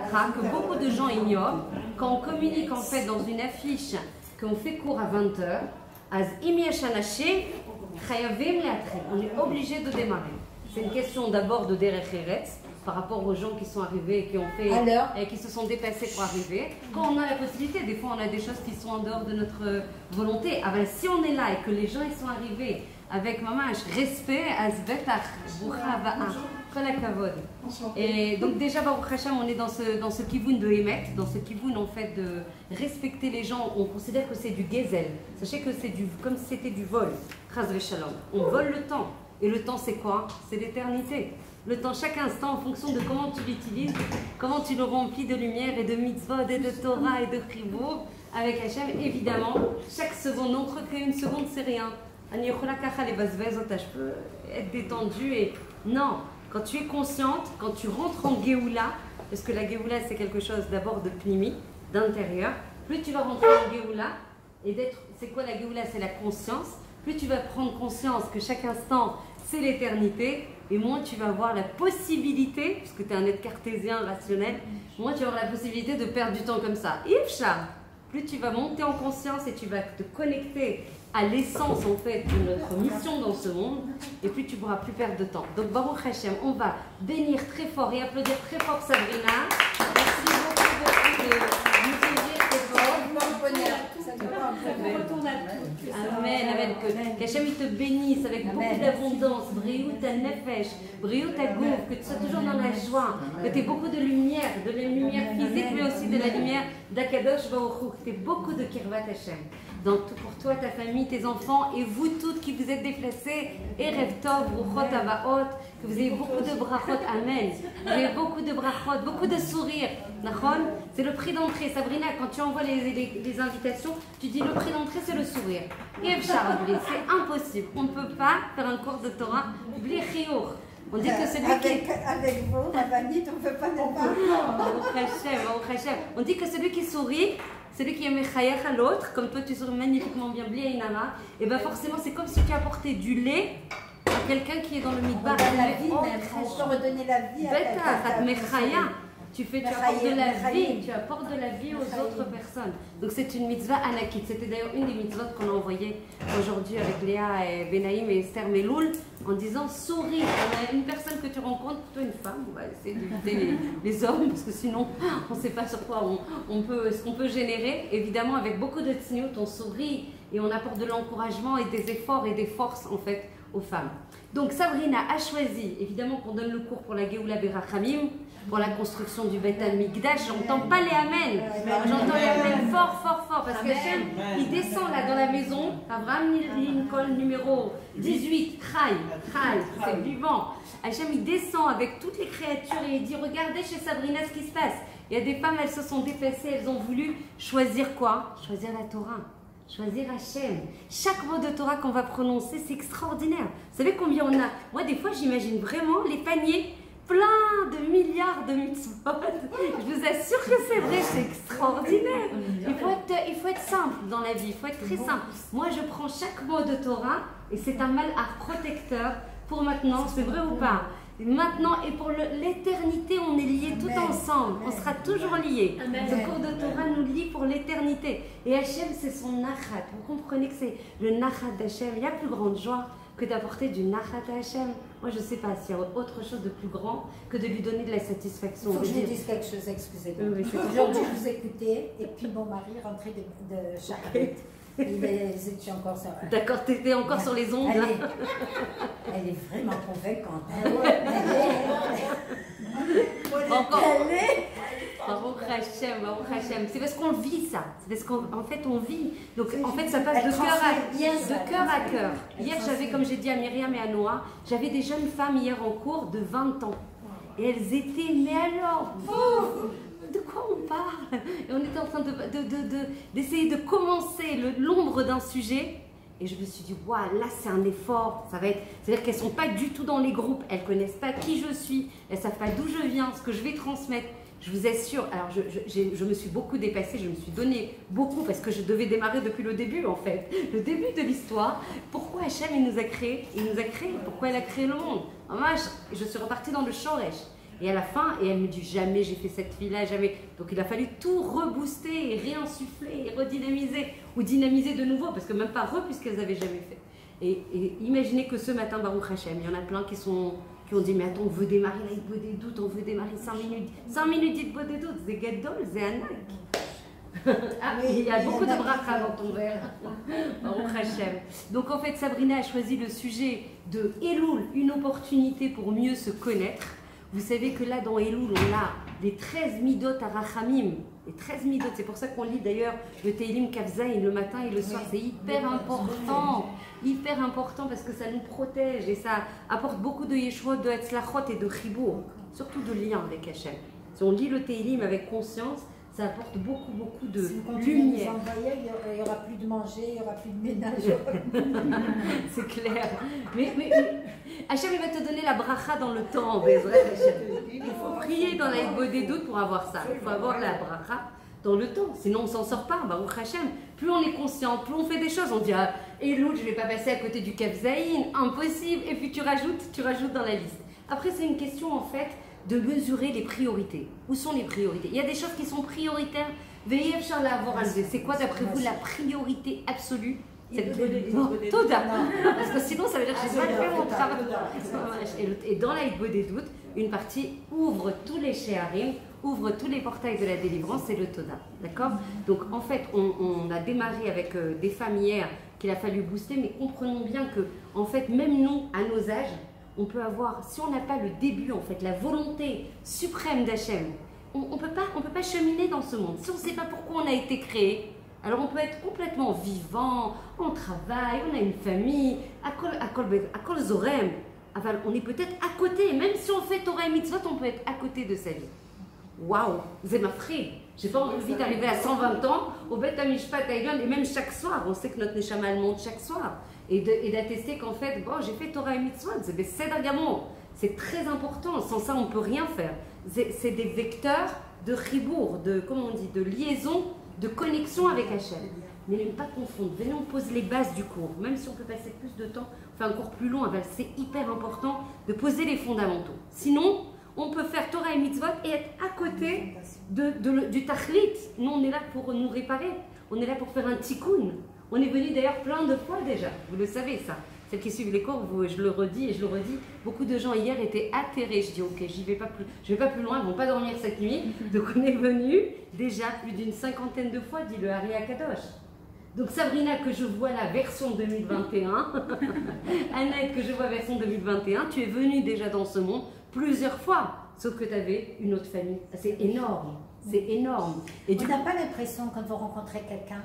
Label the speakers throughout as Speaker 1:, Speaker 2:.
Speaker 1: halakha que beaucoup de gens ignorent. Quand on communique en fait dans une affiche qu'on fait cours à 20h, on est obligé de démarrer. C'est une question d'abord de derech eretz par rapport aux gens qui sont arrivés et qui ont fait et qui se sont déplacés pour arriver. Quand on a la possibilité, des fois on a des choses qui sont en dehors de notre volonté. Alors, si on est là et que les gens ils sont arrivés avec mamash respect, azbetach, boucha va'a, kol hakavod. Et donc déjà Baruch Hashem, on est dans ce kivun de émet, dans ce kivun en fait de respecter les gens. On considère que c'est du gezel. Sachez que c'est comme si c'était du vol. Chas v'shalom. On vole le temps. Et le temps c'est quoi? C'est l'éternité. Le temps, chaque instant, en fonction de comment tu l'utilises, comment tu le remplis de lumière et de mitzvot et de Torah et de chibur avec Hachem, évidemment, chaque seconde, n'entre qu'une seconde, c'est rien. Je peux être détendue et non, quand tu es consciente, quand tu rentres en Géoula, parce que la Géoula c'est quelque chose d'abord de pnimi, d'intérieur, plus tu vas rentrer en Géoula et c'est quoi la Géoula? C'est la conscience. Plus tu vas prendre conscience que chaque instant c'est l'éternité, et moins tu vas avoir la possibilité, puisque tu es un être cartésien, rationnel, moins tu vas avoir la possibilité de perdre du temps comme ça. Ifshar, plus tu vas monter en conscience et tu vas te connecter à l'essence en fait de notre mission dans ce monde, et plus tu ne pourras plus perdre de temps. Donc Baruch Hashem, on va bénir très fort et applaudir très fort Sabrina. Merci beaucoup de nous ouvrir très fort. Amen, amen. Que Hachem te bénisse avec beaucoup d'abondance, briout à nefesh, briout à gouf, que tu sois toujours dans la joie, que tu aies beaucoup de lumière physique, mais aussi de la lumière d'Akadosh Baruch Hu, que tu aies beaucoup de kirvat Hachem. Donc pour toi, ta famille, tes enfants et vous toutes qui vous êtes déplacés, Erev Tov, Bruchot Avaot, que vous ayez beaucoup de brachot, amen. Vous avez beaucoup de brachot, beaucoup de sourires. C'est le prix d'entrée. Sabrina, quand tu envoies les invitations, tu dis le prix d'entrée c'est le sourire. C'est impossible. On ne peut pas faire un cours de Torah bli chiour. On dit que celui
Speaker 2: avec vous, Rabbanit, on ne peut pas ne pas.
Speaker 1: On dit que celui qui sourit, celui qui est mechayer à l'autre, comme toi tu souris magnifiquement bien, bli einara, et bien forcément c'est comme si tu apportais du lait à quelqu'un qui est dans le midbar.
Speaker 2: La vie, on peut redonner la vie à quelqu'un.
Speaker 1: Tu apportes de la vie aux autres personnes. Donc c'est une mitzvah anakit. C'était d'ailleurs une des mitzvot qu'on a envoyées aujourd'hui avec Léa et Benaïm et Esther Meloul en disant souris. On a une personne que tu rencontres, plutôt une femme, on va essayer d'éviter les hommes parce que sinon on ne sait pas sur quoi ce qu'on peut générer. Évidemment avec beaucoup de tzniut, on sourit et on apporte de l'encouragement et des efforts et des forces en fait aux femmes. Donc Sabrina a choisi, évidemment qu'on donne le cours pour la Géoula Berachamim, pour la construction du Beth Amikdash. J'entends pas les amen, j'entends les amen fort, parce qu'Hachem, il descend là dans la maison, Abraham Lincoln numéro 18, Chai, c'est vivant. Hachem, il descend avec toutes les créatures et il dit, regardez chez Sabrina ce qui se passe. Il y a des femmes, elles se sont déplacées, elles ont voulu choisir quoi? Choisir la Torah. Choisir Hachem. Chaque mot de Torah qu'on va prononcer, c'est extraordinaire. Vous savez combien on a? Moi, des fois, j'imagine vraiment les paniers pleins de milliards de mitzvot. Je vous assure que c'est vrai, c'est extraordinaire. Il faut être simple dans la vie, il faut être très simple. Moi, je prends chaque mot de Torah et c'est un malheur protecteur pour maintenant, c'est vrai ou pas? Maintenant et pour l'éternité, on est liés tout ensemble. On sera toujours liés. Ce cours de Torah nous lie pour l'éternité. Et Hachem, c'est son nachat. Vous comprenez que c'est le nachat d'Hachem. Il y a plus grande joie que d'apporter du nachat à Hachem. Moi, je ne sais pas s'il y a autre chose de plus grand que de lui donner de la satisfaction.
Speaker 2: Il faut que je dise quelque chose, excusez-moi. Aujourd'hui, je vous écoutais et puis mon mari rentrait de Charlotte. J'étais encore sur...
Speaker 1: D'accord, tu étais encore sur les ondes.
Speaker 2: Elle est vraiment convaincante.
Speaker 1: Encore. Baruch Hashem. C'est parce qu'on vit ça. C'est parce qu'en fait on vit. Donc en fait ça passe de cœur à cœur. Hier j'avais, comme j'ai dit à Myriam et à Noah, j'avais des jeunes femmes hier en cours de 20 ans. Et elles étaient, mais alors, de quoi on parle? Et on était en train d'essayer de commencer l'ombre d'un sujet. Et je me suis dit, waouh, là c'est un effort, ça va être... C'est-à-dire qu'elles ne sont pas du tout dans les groupes, elles ne connaissent pas qui je suis, elles ne savent pas d'où je viens, ce que je vais transmettre. Je vous assure, alors je me suis beaucoup dépassée, je me suis donné beaucoup parce que je devais démarrer depuis le début en fait. Le début de l'histoire. Pourquoi Hachem il nous a créés? Il nous a créés, pourquoi il a créé le monde? Moi, je suis repartie dans le Shoresh. Et à la fin, et elle me dit jamais j'ai fait cette fille-là, jamais. Donc il a fallu tout rebooster et réinsuffler et redynamiser ou dynamiser de nouveau parce que même pas puisqu'elles n'avaient jamais fait. Et imaginez que ce matin, Baruch Hashem, il y en a plein qui ont dit mais attends, on veut démarrer la Hitbod des doutes, on veut démarrer 5 minutes. 5 minutes d'Hitbod des doutes, c'est Gadol, c'est Anak. Ah, il y a beaucoup de bracha dans ton verre. Baruch Hashem. Donc en fait, Sabrina a choisi le sujet de Elul, une opportunité pour mieux se connaître. Vous savez que là, dans Elul, on a les 13 midot à Rachamim. Les 13 midot, c'est pour ça qu'on lit d'ailleurs le Teilim Kavzaïn le matin et le soir. C'est hyper important. Hyper important parce que ça nous protège et ça apporte beaucoup de Yeshua, de Hetzlachot et de Chibour. Surtout de lien avec Hachem. Si on lit le Teilim avec conscience, ça apporte beaucoup de lumière.
Speaker 2: Il n'y aura plus de manger, il n'y aura plus de ménage.
Speaker 1: C'est clair. Mais Hachem, il va te donner la bracha dans le temps, Bezrat Hachem. Il faut prier dans la Hitbod des doutes pour avoir ça. Il faut avoir la bracha dans le temps. Sinon, on ne s'en sort pas. Baruch Hachem. Plus on est conscient, plus on fait des choses. On dit, ah, et l'autre, je ne vais pas passer à côté du Kavzaïn. Impossible. Et puis tu rajoutes dans la liste. Après, c'est une question, en fait, de mesurer les priorités. Où sont les priorités? Il y a des choses qui sont prioritaires. Veillez sur la avoir enlevé. C'est quoi d'après vous la priorité absolue? Toda. Parce que sinon ça veut dire que j'ai pas fait mon travail. Et dans la Hitbod des doutes, une partie ouvre tous les Sheharim, ouvre tous les portails de la délivrance, c'est le Toda. D'accord? Donc en fait, on a démarré avec des femmes hier qu'il a fallu booster, mais comprenons bien que en fait, même nous, à nos âges, on peut avoir, si on n'a pas le début, en fait, la volonté suprême d'Hachem, on peut pas cheminer dans ce monde. Si on ne sait pas pourquoi on a été créé, alors on peut être complètement vivant, on travaille, on a une famille, à kol zorem. On est peut-être à côté, même si on fait Torah et Mitzvot, on peut être à côté de sa vie. Waouh, c'est ma frère. J'ai pas envie d'arriver à 120 ans au Beth HaMishpat Aïlion, et même chaque soir, on sait que notre Neshama elle monte chaque soir. Et d'attester qu'en fait, bon, j'ai fait Torah et Mitzvot, c'est Besed Gamon. C'est très important, sans ça on ne peut rien faire. C'est des vecteurs de chibour, comment on dit, de liaison, de connexion avec Hachem. Mais ne pas confondre, venez on pose les bases du cours, même si on peut passer plus de temps, on fait un cours plus long, c'est hyper important de poser les fondamentaux. Sinon, on peut faire Torah et Mitzvot et être à côté du Tachlit. Nous on est là pour nous réparer, on est là pour faire un tikkun. On est venu d'ailleurs plein de fois déjà, vous le savez ça. Celles qui suivent les cours, je le redis et je le redis, beaucoup de gens hier étaient atterrés. Je dis ok, je vais pas plus loin, ils ne vont pas dormir cette nuit. Donc on est venu déjà plus d'une 50aine de fois, dit le Hari Akadosh. Donc Sabrina que je vois la version 2021, Annette que je vois version 2021, tu es venue déjà dans ce monde plusieurs fois, sauf que tu avais une autre famille. C'est énorme, c'est énorme.
Speaker 2: Et on n'a pas l'impression quand vous rencontrez quelqu'un.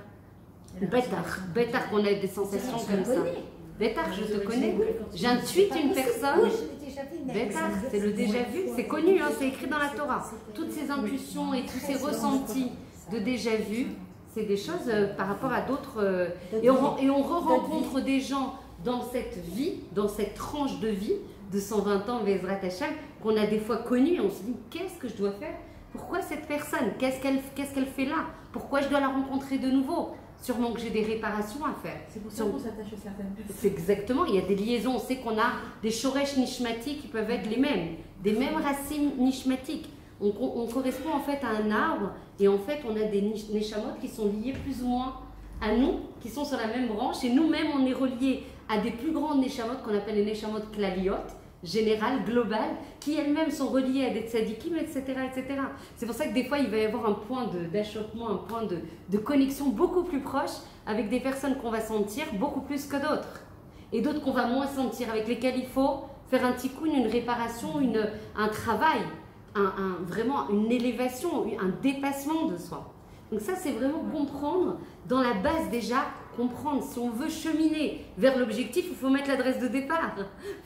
Speaker 1: Bêtard qu'on a des sensations comme ça. Bêtard, je te connais. J'intuite une personne. Bêtard, c'est le déjà-vu. C'est connu, hein, c'est écrit dans la Torah. Toutes ces intuitions et tous ces ressentis de déjà-vu, c'est des choses par rapport à d'autres. Et on rencontre des gens dans cette vie, dans cette tranche de vie de 120 ans, Bezrat Hachem, qu'on a des fois connus et on se dit qu'est-ce que je dois faire? Pourquoi cette personne? Qu'est-ce qu'elle fait là? Pourquoi je dois la rencontrer de nouveau? Sûrement que j'ai des réparations à faire.
Speaker 3: C'est pour ça qu'on s'attache à certaines personnes.
Speaker 1: C'est exactement, il y a des liaisons. On sait qu'on a des shoresh nishmatiques qui peuvent être les mêmes, des mêmes racines nishmatiques. On correspond en fait à un arbre et en fait on a des neshamot qui sont liés plus ou moins à nous, qui sont sur la même branche et nous-mêmes on est reliés à des plus grandes neshamot qu'on appelle les neshamot klaliot, générales, globales, qui elles-mêmes sont reliées à des tzadikim, etc. etc. C'est pour ça que des fois, il va y avoir un point d'achoppement, un point de connexion beaucoup plus proche avec des personnes qu'on va sentir beaucoup plus que d'autres. Et d'autres qu'on va moins sentir, avec lesquelles il faut faire un tikkun, une réparation, un travail, vraiment une élévation, un dépassement de soi. Donc ça, c'est vraiment comprendre, dans la base déjà, comprendre, si on veut cheminer vers l'objectif, il faut mettre l'adresse de départ.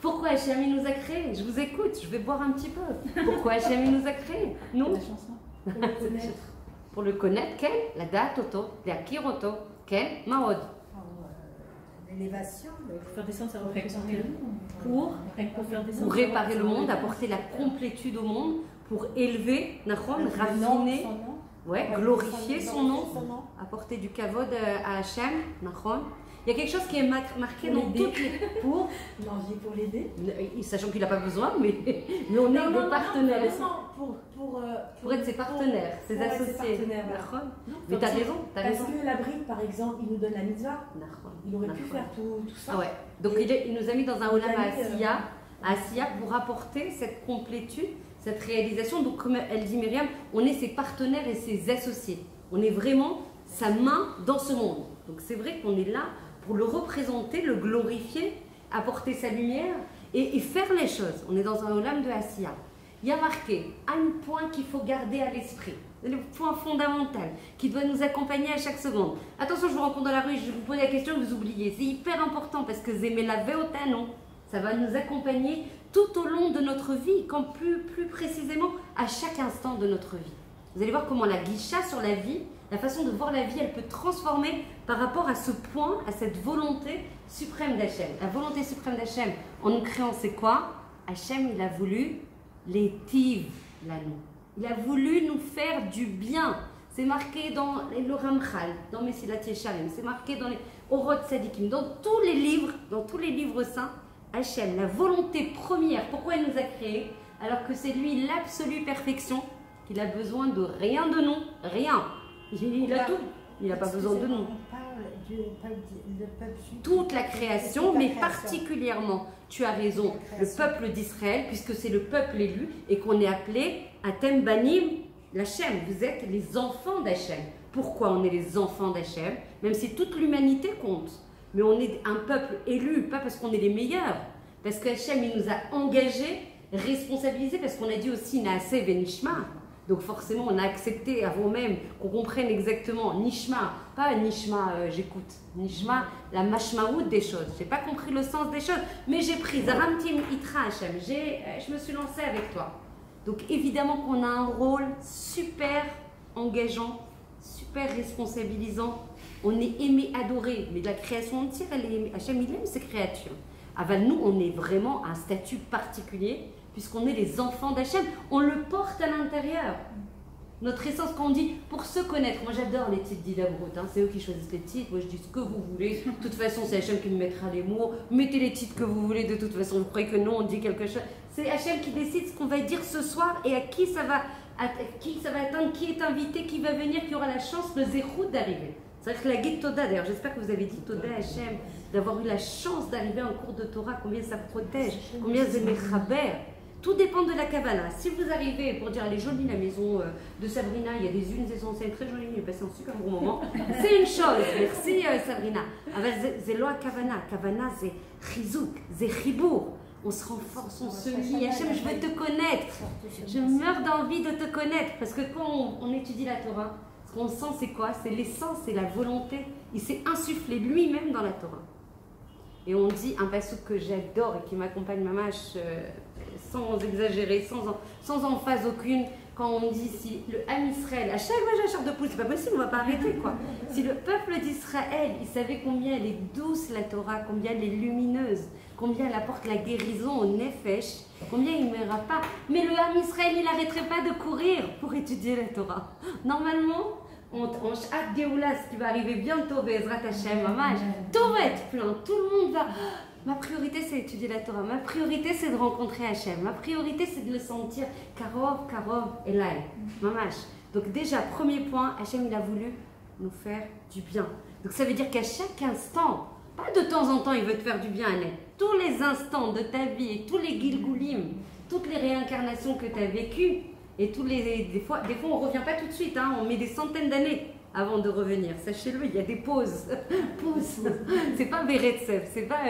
Speaker 1: Pourquoi Hachem nous a créés? Je vous écoute, je vais boire un petit peu. Pourquoi Hachem nous a créés? Non.
Speaker 3: La chanson. Pour le connaître.
Speaker 1: Pour le connaître, quel? La date auto, la kiroto, quel? Maod.
Speaker 2: L'élévation.
Speaker 3: Pour faire descendre sa réflexion.
Speaker 1: Pour réparer le monde, apporter la complétude au monde, pour élever, raffiner. Ouais, glorifier son nom, apporter du kavod à Hachem, Il y a quelque chose qui est marqué dans toutes les... Pour
Speaker 3: Manger pour l'aider.
Speaker 1: Sachant qu'il n'a pas besoin, mais on est des partenaires.
Speaker 3: Pour
Speaker 1: être ses partenaires, ses associés. Mais t'as raison,
Speaker 3: Parce que la bride, par exemple, il nous donne la mitzvah. Il aurait pu faire tout ça.
Speaker 1: Ah ouais. Donc il nous a mis dans un olam à Asiya pour apporter cette complétude, cette réalisation. Donc comme elle dit Myriam, on est ses partenaires et ses associés. On est vraiment sa main dans ce monde. Donc c'est vrai qu'on est là pour le représenter, le glorifier, apporter sa lumière et faire les choses. On est dans un olam de Asiya. Il y a marqué un point qu'il faut garder à l'esprit, le point fondamental qui doit nous accompagner à chaque seconde. Attention, je vous rencontre dans la rue, je vous pose la question, vous oubliez. C'est hyper important parce que Zemela Veotano, ça va nous accompagner tout au long de notre vie, quand plus précisément à chaque instant de notre vie. Vous allez voir comment la guicha sur la vie, la façon de voir la vie, elle peut transformer par rapport à ce point, à cette volonté suprême d'Hachem. La volonté suprême d'Hachem, en nous créant, c'est quoi? Hachem, il a voulu les tiv, l'anneau. Il a voulu nous faire du bien. C'est marqué dans le Ramchal, dans Mesilat Yesharim, c'est marqué dans les Orot Tzadikim, dans tous les livres saints. Hachem, la volonté première, pourquoi il nous a créés, alors que c'est lui l'absolue perfection, qu'il a besoin de rien de nous, rien. Il a tout, il n'a pas besoin de nous.
Speaker 2: On parle du peuple juif.
Speaker 1: Toute la création, mais particulièrement, tu as raison, le peuple d'Israël, puisque c'est le peuple élu et qu'on est appelé Atem Banim l'Hachem. Vous êtes les enfants d'Hachem. Pourquoi on est les enfants d'Hachem? Même si toute l'humanité compte. Mais on est un peuple élu, pas parce qu'on est les meilleurs. Parce qu'Hachem, il nous a engagés, responsabilisés, parce qu'on a dit aussi Naaseh Venishma. Donc forcément, on a accepté avant même qu'on comprenne exactement Nishma, pas Nishma, j'écoute, Nishma, la mashmaout des choses. Je n'ai pas compris le sens des choses, mais j'ai pris Zaramtim Itra Hachem, je me suis lancée avec toi. Donc évidemment qu'on a un rôle super engageant, super responsabilisant. On est aimé, adoré, mais la création entière, elle est aimée. Hachem, il aime ses créatures. Aval, nous, on est vraiment à un statut particulier, puisqu'on est les enfants d'Hachem, on le porte à l'intérieur. Notre essence, quand on dit pour se connaître, moi j'adore les titres d'Idabrut, hein, c'est eux qui choisissent les titres, moi je dis ce que vous voulez, de toute façon c'est Hachem qui me mettra les mots, mettez les titres que vous voulez, de toute façon vous croyez que non, on dit quelque chose. C'est Hachem qui décide ce qu'on va dire ce soir et à qui ça va atteindre, qui est invité, qui va venir, qui aura la chance, le zérout d'arriver. C'est vrai que la guide Toda, d'ailleurs j'espère que vous avez dit Toda Hachem, d'avoir eu la chance d'arriver en cours de Torah, combien ça protège, combien c'est mechaber. Tout dépend de la Kavala. Si vous arrivez pour dire elle est jolie la maison de Sabrina, il y a des unes essentielles très jolies, il est passé un super bon moment, c'est une chose. Merci Sabrina. C'est loa Kavana. Kavana c'est chizouk, c'est chibour. On se renforce, on se lie. Hachem, je veux te connaître. Je meurs d'envie de te connaître. Parce que quand on étudie la Torah, ce qu'on sent c'est quoi? C'est l'essence, c'est la volonté. Il s'est insufflé lui-même dans la Torah. Et on dit un passouk que j'adore et qui m'accompagne mamash sans exagérer, sans emphase aucune, quand on dit si le Ham Israël, à chaque fois j'achète de poule, c'est pas possible, on va pas arrêter quoi. Si le peuple d'Israël, il savait combien elle est douce la Torah, combien elle est lumineuse, combien elle apporte la guérison au Nefesh, combien il ne meura pas. Mais le Ham Israël, il n'arrêterait pas de courir pour étudier la Torah. Normalement, on hâte Géoula, ce qui va arriver bientôt, Bezrat Hashem, Mamash, tout va être plein, tout le monde va. Ma priorité, c'est d'étudier la Torah. Ma priorité, c'est de rencontrer Hachem. Ma priorité, c'est de le sentir Karov, Elai. Mamash. Donc déjà, premier point, Hachem, il a voulu nous faire du bien. Donc ça veut dire qu'à chaque instant, pas de temps en temps, il veut te faire du bien, Annette. Tous les instants de ta vie et tous les Gilgulim, toutes les réincarnations que tu as vécues, et des fois, on ne revient pas tout de suite, hein, on met des centaines d'années avant de revenir. Sachez-le, il y a des pauses. Pauses. C'est pas Beretsev, c'est pas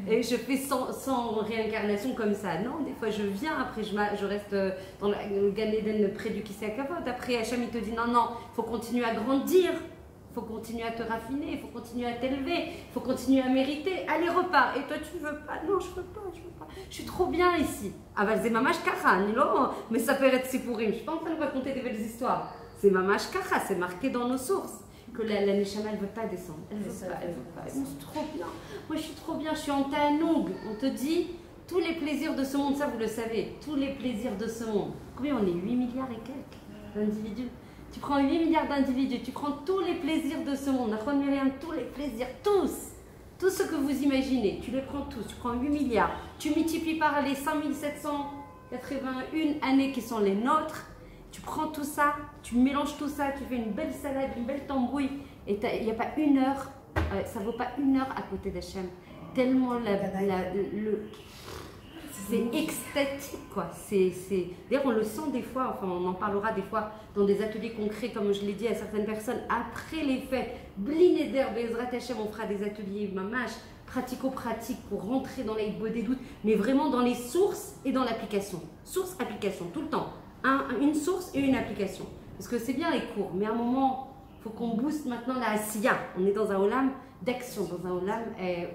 Speaker 1: je fais 100 réincarnations comme ça. Non, des fois je viens, après je reste dans le Gan Eden près du Kisei HaKavod. Après Hachem il te dit non, il faut continuer à grandir, il faut continuer à te raffiner, il faut continuer à t'élever, il faut continuer à mériter. Allez, repars. Et toi tu veux pas? Non, je veux pas. Je suis trop bien ici. Aval Mamash Kacha, mais ça peut être Sipurim. Je suis pas en train de raconter des belles histoires. C'est Mamash Kacha, c'est marqué dans nos sources. Que la Neshama, elle ne veut pas descendre. Elle ne veut pas. Je suis trop bien. Moi, je suis trop bien. Je suis en Ta'anoug. On te dit tous les plaisirs de ce monde, ça vous le savez. Tous les plaisirs de ce monde. Combien on est? 8 milliards et quelques d'individus. Tu prends 8 milliards d'individus, tu prends tous les plaisirs de ce monde. Myriam, tous les plaisirs, tous. Tout ce que vous imaginez, tu les prends tous, tu prends 8 milliards, tu multiplies par les 5781 années qui sont les nôtres, tu prends tout ça, tu mélanges tout ça, tu fais une belle salade, une belle tambouille, et il n'y a pas une heure, ça ne vaut pas une heure à côté d'Hachem. Tellement c'est extatique, quoi. D'ailleurs, on le sent des fois, enfin, on en parlera des fois dans des ateliers concrets, comme je l'ai dit à certaines personnes, après les fêtes, Blineder, Bezrat Hachem, on fera des ateliers mamash, pratico-pratiques pour rentrer dans les des doutes, mais vraiment dans les sources et dans l'application. Source, application, tout le temps. Une source et une application. Parce que c'est bien les cours, mais à un moment, il faut qu'on booste maintenant la Asiya. On est dans un olam d'action, dans un olam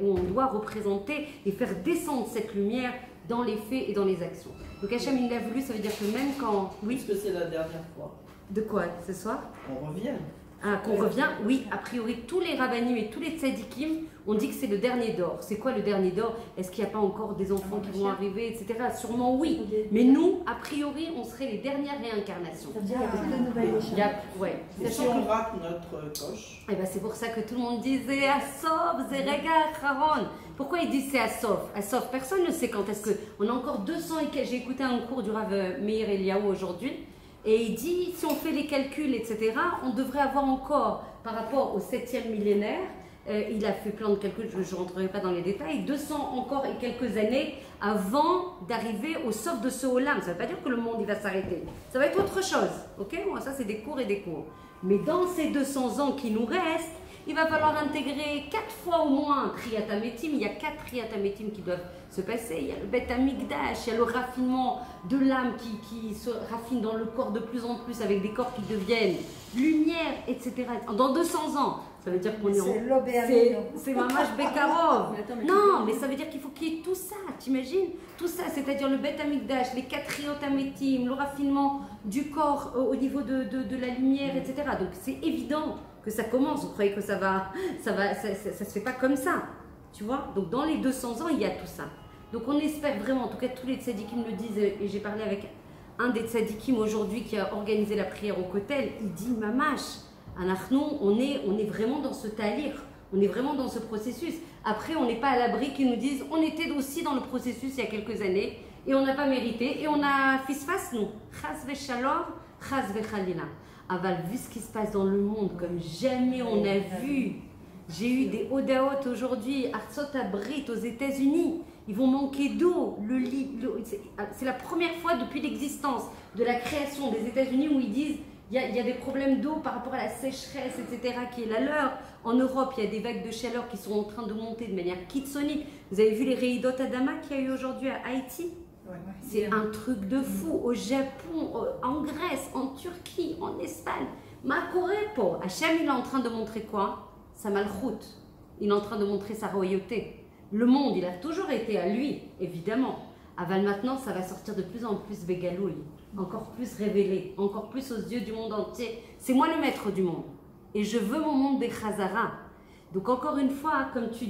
Speaker 1: où on doit représenter et faire descendre cette lumière dans les faits et dans les actions. Donc Hachem, il l'a voulu, ça veut dire que même quand... Oui.
Speaker 4: Est-ce que c'est la dernière fois?
Speaker 1: De quoi, ce soir?
Speaker 4: On revient.
Speaker 1: Ah, qu'on revient? Oui, a priori, tous les rabbanim et tous les tzadikim ont dit que c'est le dernier d'or. C'est quoi le dernier d'or? Est-ce qu'il n'y a pas encore des enfants qui vont arriver, etc. Sûrement oui. Mais nous, a priori, on serait les dernières réincarnations.
Speaker 3: Ça veut dire qu'il y a beaucoup de nouvelles échelles.
Speaker 1: Ouais.
Speaker 4: Et si on rate notre coche?
Speaker 1: Eh ben, c'est pour ça que tout le monde disait Asov, Zerega, Haron. Pourquoi ils disent c'est Asov? Asov, personne ne sait quand est-ce que. On a encore 200 et j'ai écouté un cours du Rav Meir Eliaou aujourd'hui. Et il dit, si on fait les calculs, etc., on devrait avoir encore, par rapport au 7e millénaire, il a fait plein de calculs, je ne rentrerai pas dans les détails, 200 encore et quelques années avant d'arriver au sof de ce Olam. Ça ne veut pas dire que le monde il va s'arrêter. Ça va être autre chose. Ok? Bon, ça, c'est des cours et des cours. Mais dans ces 200 ans qui nous restent, il va falloir intégrer 4 fois au moins Kriyat HaMetim. Il y a 4 Kriyat HaMetim qui doivent se passer. Il y a le Bet HaMikdash, il y a le raffinement de l'âme qui se raffine dans le corps de plus en plus avec des corps qui deviennent lumière, etc. Dans 200 ans, ça veut dire qu'on est en... C'est Mamash Bekarov. Non, mais ça veut dire qu'il faut qu'il y ait tout ça, t'imagines? Tout ça, c'est-à-dire le Bet HaMikdash, les 4 Kriyot HaMetim, le raffinement du corps au niveau de la lumière, etc. Donc c'est évident que ça commence. Vous croyez que ça se fait pas comme ça, tu vois? Donc dans les 200 ans, il y a tout ça. Donc on espère vraiment, en tout cas tous les tzadikim le disent, et j'ai parlé avec un des tzadikim aujourd'hui qui a organisé la prière au Kotel, il dit Mamash, on est vraiment dans ce talir, on est vraiment dans ce processus. Après, on n'est pas à l'abri qu'ils nous disent, on était aussi dans le processus il y a quelques années, et on n'a pas mérité, et on a fait face nous. Chas v'shalom, chas v'chalila. Aval, vu ce qui se passe dans le monde, comme jamais on a vu. J'ai eu des Odaot aujourd'hui, Arsot Abrit aux États-Unis. Ils vont manquer d'eau. C'est la première fois depuis l'existence de la création des États-Unis où ils disent il y a des problèmes d'eau par rapport à la sécheresse, etc., qui est la leur. En Europe, il y a des vagues de chaleur qui sont en train de monter de manière kitsonique. Vous avez vu les Reidot Adama qu'il y a eu aujourd'hui à Haïti? C'est un truc de fou. Au Japon, en Grèce, en Turquie, en Espagne. Makorepo. Hachem, il est en train de montrer quoi? Sa malchoute. Il est en train de montrer sa royauté. Le monde, il a toujours été à lui, évidemment. Aval maintenant, ça va sortir de plus en plus Begaloui. Encore plus révélé. Encore plus aux yeux du monde entier. C'est moi le maître du monde. Et je veux mon monde des Chazara. Donc encore une fois, comme tu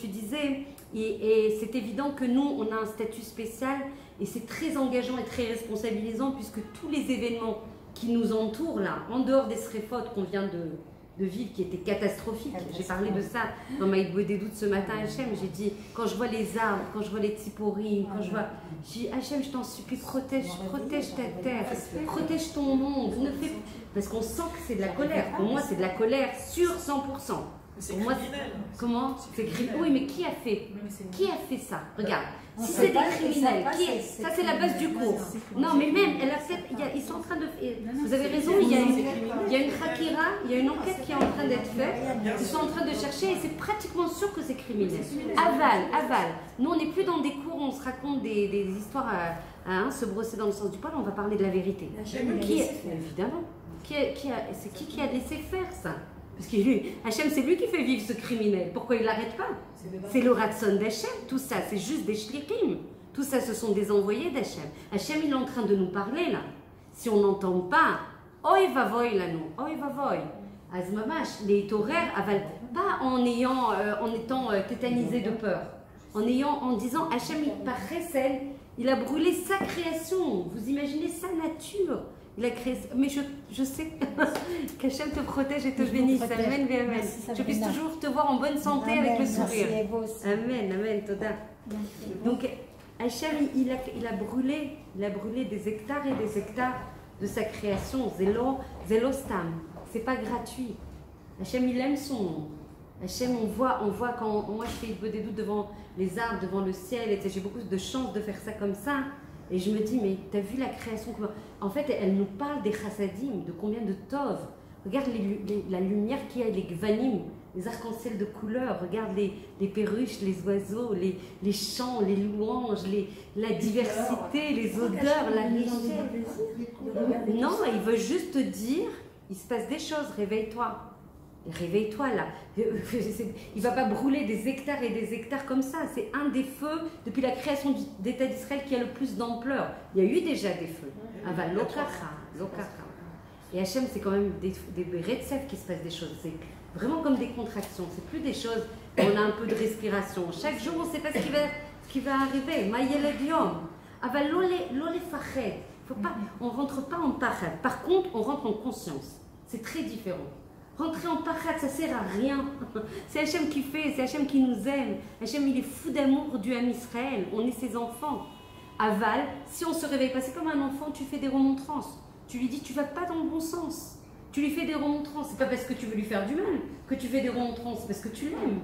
Speaker 1: disais, et c'est évident que nous, on a un statut spécial et c'est très engageant et très responsabilisant puisque tous les événements qui nous entourent là, en dehors des sréfotes qu'on vient de vivre qui étaient catastrophiques, j'ai parlé de ça dans ma Hidbo des doutes ce matin à Hachem, j'ai dit, quand je vois les arbres, quand je vois les tziporim, quand je vois, j'ai dit, Hachem, je t'en supplie, protège ta terre, protège ton monde, ne fais... parce qu'on sent que c'est de la colère, pour moi c'est de la colère sur 100%.
Speaker 4: C'est
Speaker 1: moi,
Speaker 4: criminel.
Speaker 1: Comment? C'est criminel. Oui, mais qui a fait ça? Regarde. Si c'est des criminels, ça c'est la base du cours. Non, mais même, ils sont en train de... Vous avez raison, il y a une hakira, il y a une enquête qui est en train d'être faite. Ils sont en train de chercher et c'est pratiquement sûr que c'est criminel. Aval. Nous, on n'est plus dans des cours où on se raconte des histoires à se brosser dans le sens du poil, on va parler de la vérité. Évidemment. C'est qui a laissé faire ça? Parce que Hachem, c'est lui qui fait vivre ce criminel. Pourquoi il ne l'arrête pas? C'est le ratson d'Hachem. Tout ça, c'est juste des shlichim. Tout ça, ce sont des envoyés d'Hachem. Hachem, il est en train de nous parler là. Si on n'entend pas, oi vavoy là nous, oi vavoy. Azmamash, les horaires avalent pas en étant tétanisé de peur. En disant Hachem, par Chesed, il a brûlé sa création. Vous imaginez sa nature. Il a créé. Mais je sais qu'Hachem te protège et te bénisse. Amen, amen. Je puisse toujours te voir en bonne santé avec le sourire. Amen, amen, Toda. Donc, Hachem, il a brûlé des hectares et des hectares de sa création. Zélo Stam. C'est pas gratuit. Hachem, il aime son monde. Hachem, on voit quand moi je fais des doutes devant les arbres, devant le ciel, j'ai beaucoup de chance de faire ça comme ça. Et je me dis, mais t'as vu la création? En fait, elle nous parle des chassadim, de combien de tov. Regarde la lumière qu'il y a, les gvanim, les arcs-en-ciel de couleurs. Regarde les perruches, les oiseaux, les chants, les louanges, la diversité, les odeurs, la richesse. Non, il veut juste te dire, il se passe des choses, réveille-toi. Réveille-toi là. Il ne va pas brûler des hectares et des hectares comme ça. C'est un des feux depuis la création d'État d'Israël qui a le plus d'ampleur. Il y a eu déjà des feux. Ava Lokacha. Et Hachem, c'est quand même des retsef qui se passent des choses. C'est vraiment comme des contractions. C'est plus des choses où on a un peu de respiration. Chaque jour, on ne sait pas ce qui va arriver. Ma'yeled yom. Ava lole fached. On ne rentre pas en pachad. Par contre, on rentre en conscience. C'est très différent. Rentrer en pachat, ça sert à rien. C'est Hachem qui fait, c'est Hachem qui nous aime. Hachem, il est fou d'amour du Ham Israël. On est ses enfants. Aval, si on se réveille pas, c'est comme un enfant, tu fais des remontrances. Tu lui dis, tu vas pas dans le bon sens. Tu lui fais des remontrances. C'est pas parce que tu veux lui faire du mal que tu fais des remontrances, c'est parce que tu l'aimes.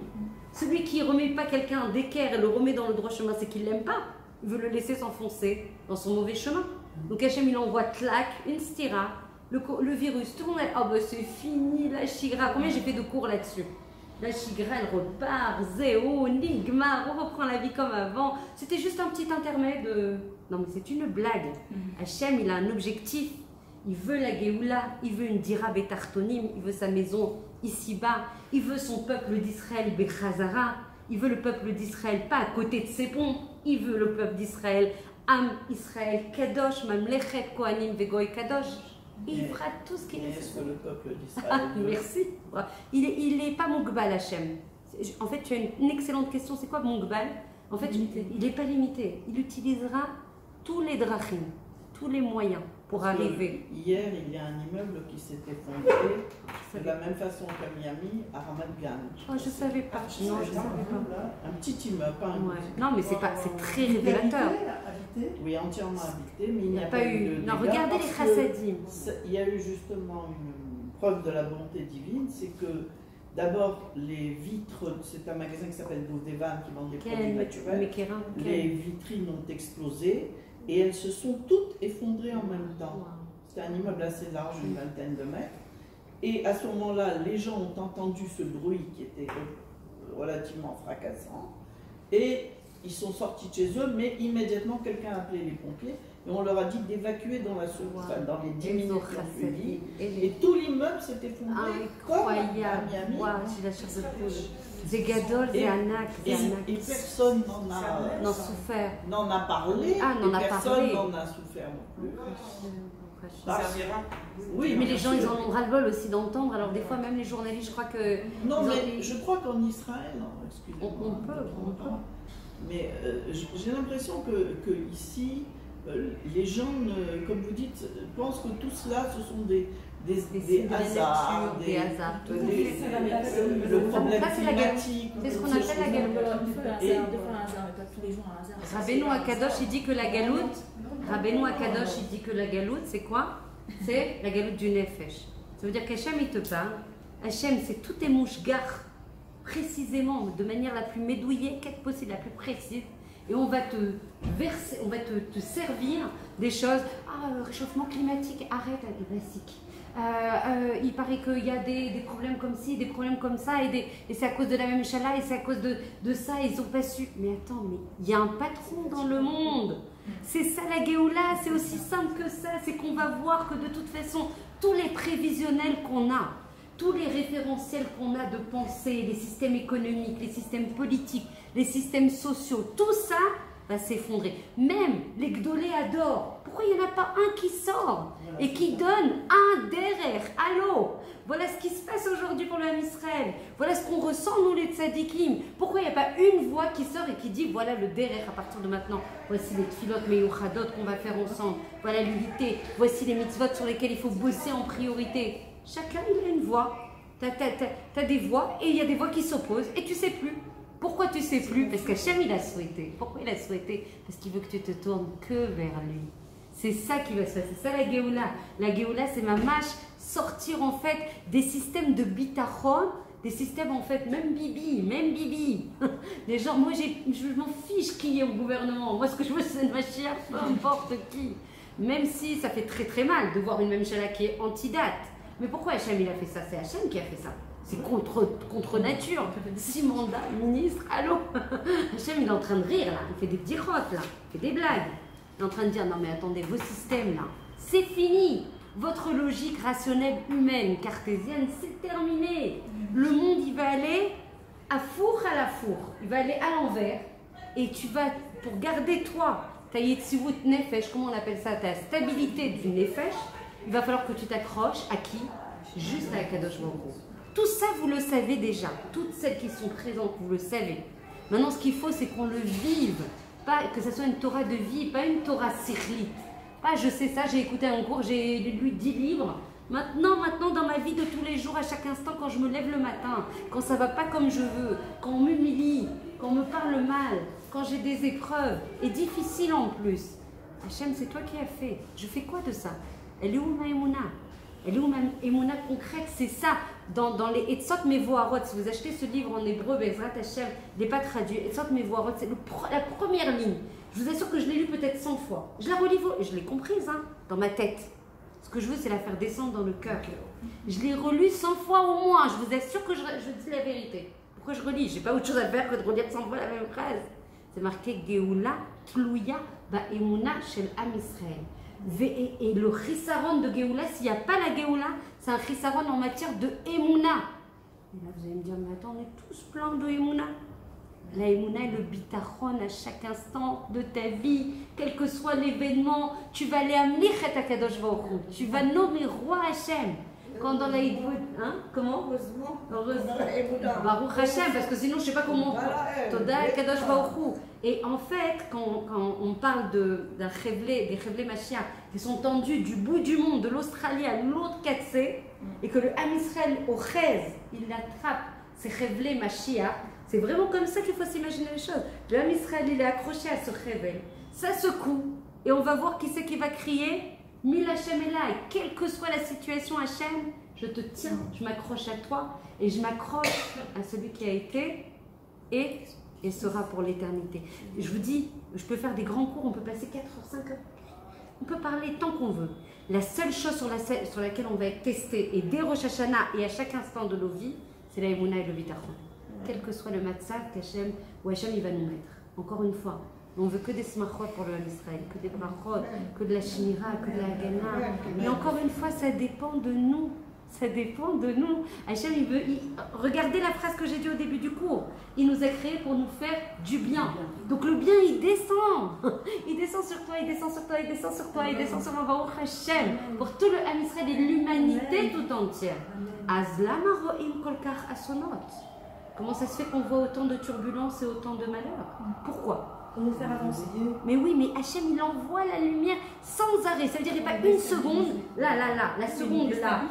Speaker 1: Celui qui remet pas quelqu'un d'équerre et le remet dans le droit chemin, c'est qu'il l'aime pas. Il veut le laisser s'enfoncer dans son mauvais chemin. Donc Hachem, il envoie tlak, une stira. Le virus, tout le monde a dit, oh ben c'est fini, la chigra. Combien j'ai fait de cours là-dessus? La chigra, elle repart, zéo, nigma, on reprend la vie comme avant. C'était juste un petit intermède. Non mais c'est une blague. Hachem, il a un objectif. Il veut la Géoula, il veut une dira betartonim, il veut sa maison ici-bas. Il veut son peuple d'Israël, Bechazara. Il veut le peuple d'Israël, pas à côté de ses ponts. Il veut le peuple d'Israël, Am Israël, Kadosh, Mamlechet, Kohanim, Vegoy, Kadosh. Il fera tout ce qu'il est.
Speaker 4: Est-ce que le peuple d'Israël
Speaker 1: merci. Il n'est pas Mougbal, Hachem. En fait, tu as une excellente question. C'est quoi Mougbal? En fait, il n'est pas limité. Il utilisera tous les drachim, tous les moyens pour arriver.
Speaker 4: Hier, il y a un immeuble qui s'est effondré de la même façon qu'à Miami, à Ramat Gan.
Speaker 1: Oh, je ne savais pas. Non, je savais pas.
Speaker 4: Un petit immeuble, pas un petit.
Speaker 1: Non, mais c'est très révélateur.
Speaker 4: Oui, entièrement habité, mais il n'y a pas eu de.
Speaker 1: Non, regardez les chassadim.
Speaker 4: Il y a eu justement une preuve de la bonté divine, c'est que d'abord les vitres, c'est un magasin qui s'appelle Boudevan qui vend des produits naturels. Les vitrines ont explosé et elles se sont toutes effondrées en même temps. C'était un immeuble assez large, une vingtaine de mètres. Et à ce moment-là, les gens ont entendu ce bruit qui était relativement fracassant. Et ils sont sortis de chez eux, mais immédiatement quelqu'un a appelé les pompiers et on leur a dit d'évacuer dans les 10 minutes qui ont suivi. Et tout l'immeuble s'est effondré comme à Miami.
Speaker 1: J'ai la chair de poule. C'est gadol, c'est anak.
Speaker 4: Et personne n'en a parlé. Personne n'en a souffert non plus.
Speaker 1: Oui, mais les gens, ils en ont ras-le-bol aussi d'entendre. Alors des fois, même les journalistes, je crois que...
Speaker 4: Non, mais je crois qu'en Israël, excusez-moi.
Speaker 1: On peut.
Speaker 4: Mais j'ai l'impression que ici, les gens, comme vous dites, pensent que tout cela, ce sont des hasards,
Speaker 1: des hasards.
Speaker 4: Le problème climatique.
Speaker 1: C'est ce qu'on appelle la galoute. Rabbeinu Akadosh, il dit que la galoute, c'est quoi? C'est la galoute du nefesh. Ça veut dire qu'Hachem, il te parle. Hachem, c'est tous tes mouches-gares, précisément, de manière la plus médouillée, possible, la plus précise. Et on va te verser, on va te servir des choses. Réchauffement climatique, arrête avec les basiques. Il paraît qu'il y a des problèmes comme ci, des problèmes comme ça, et c'est à cause de la même chala, et c'est à cause de ça, ils n'ont pas su. Mais attends, mais il y a un patron dans le monde. C'est ça la Géoula, c'est aussi simple que ça. C'est qu'on va voir que de toute façon, tous les prévisionnels qu'on a, tous les référentiels qu'on a de pensée, les systèmes économiques, les systèmes politiques, les systèmes sociaux, tout ça va s'effondrer. Même les Gdolé adorent. Pourquoi il n'y en a pas un qui sort et qui donne un derrière? Allô? Voilà ce qui se passe aujourd'hui. aujourd'hui pour le Ham Israël. Voilà ce qu'on ressent, nous les tzadikim. Pourquoi il n'y a pas une voix qui sort et qui dit, voilà le derech à partir de maintenant. Voici les tfilot meyuchadot qu'on va faire ensemble. Voilà l'unité. Voici les mitzvot sur lesquels il faut bosser en priorité. Chacun, il a une voix. T'as des voix et il y a des voix qui s'opposent et tu sais plus. Pourquoi tu sais plus? Parce qu'Hachem, il a souhaité. Pourquoi il a souhaité? Parce qu'il veut que tu te tournes que vers lui. C'est ça qui va se passer. C'est ça la Géoula. La Géoula, c'est ma mâche, sortir en fait des systèmes de bitachon, des systèmes en fait, même Bibi. Les gens, moi je m'en fiche qui est au gouvernement. Moi ce que je veux c'est une machia, peu importe qui. Même si ça fait très très mal de voir une même chala qui est anti-date. Mais pourquoi Hachem il a fait ça? C'est Hachem qui a fait ça. C'est contre nature. 6 mandats, ministre, allô. Hachem il est en train de rire là, il fait des bdichot là, il fait des blagues. Il est en train de dire non mais attendez, vos systèmes là, c'est fini. Votre logique rationnelle humaine, cartésienne, c'est terminé. Le monde il va aller à la four. Il va aller à l'envers. Et tu vas, pour garder toi, ta yetzivut nefesh, comment on appelle ça, ta stabilité du nefesh, il va falloir que tu t'accroches à qui? Juste à Kadosh Baruch Hu. Tout ça, vous le savez déjà. Toutes celles qui sont présentes, vous le savez. Maintenant, ce qu'il faut, c'est qu'on le vive. Pas que ce soit une Torah de vie, pas une Torah sirlite. Pas je sais ça, j'ai écouté un cours, j'ai lu 10 livres. Maintenant, dans ma vie de tous les jours, à chaque instant, quand je me lève le matin, quand ça va pas comme je veux, quand on m'humilie, quand on me parle mal, quand j'ai des épreuves, et difficiles en plus. Hachem, c'est toi qui as fait. Je fais quoi de ça? Elle est où ma émouna? Elle est où ma émouna concrète? C'est ça. Dans les Etzot Mevoarot, si vous achetez ce livre en hébreu, Bezrat Hachem, il n'est pas traduit. Etzot Mevoarot, c'est la première ligne. Je vous assure que je l'ai lu peut-être 100 fois. Je la relis, je l'ai comprise dans ma tête. Ce que je veux, c'est la faire descendre dans le cœur. Je l'ai relu 100 fois au moins. Je vous assure que je dis la vérité. Pourquoi je relis? Je n'ai pas autre chose à faire que de relire 100 fois la même phrase. C'est marqué Geoula, Tlouya, Ba'emuna, Shel Am Israël. Et le chisaron de Géoula, s'il n'y a pas la Géoula, c'est un chisaron en matière de Emouna. Et là, vous allez me dire, mais attends, on est tous pleins de Emouna. La Emouna est le bitachon à chaque instant de ta vie, quel que soit l'événement, tu vas aller amener Chet HaKadosh Baruch Hu. Tu vas nommer roi Hachem. Quand dans la Hidvout, hein, comment? Heureusement. Baruch Hachem, parce que sinon je ne sais pas comment. Toda Kadosh Baruch Hu. Et en fait, quand on parle des Chevlé Mashiach, qui sont tendus du bout du monde, de l'Australie à l'autre Katsé, et que le Ham Israël au Chez, il attrape ces Chevlé Mashiach, c'est vraiment comme ça qu'il faut s'imaginer les choses. Le Ham Israël, il est accroché à ce Chevel, ça secoue, et on va voir qui c'est qui va crier. Mille Hachem est là, et quelle que soit la situation, Hachem, je te tiens, je m'accroche à toi, et je m'accroche à celui qui a été et sera pour l'éternité. Je vous dis, je peux faire des grands cours, on peut passer 4 heures, 5 heures, on peut parler tant qu'on veut. La seule chose sur laquelle on va être testé, et dès Rosh Hashanah et à chaque instant de nos vies, c'est la Emouna et le Bitachon. Quel que soit le matzah où Hachem il va nous mettre. Encore une fois, on veut que des smachot pour le Ham Israël, que des brachot, que de la shmira, que de la hagana. Mais encore une fois, ça dépend de nous. Ça dépend de nous. Hachem, regardez la phrase que j'ai dit au début du cours. Il nous a créés pour nous faire du bien. Donc le bien, il descend. Il descend sur toi, il descend sur toi, il descend sur toi, il descend sur moi. Baruch Hachem. Pour tout le Ham Israël et l'humanité tout entière. Azlama ro'im kolkach asonot. Comment ça se fait qu'on voit autant de turbulences et autant de malheurs? Pourquoi?
Speaker 3: Pour nous faire avancer.
Speaker 1: Mais oui, mais Hachem, il envoie la lumière sans arrêt. Ça veut dire qu'il n'y a pas une seconde, la seconde là,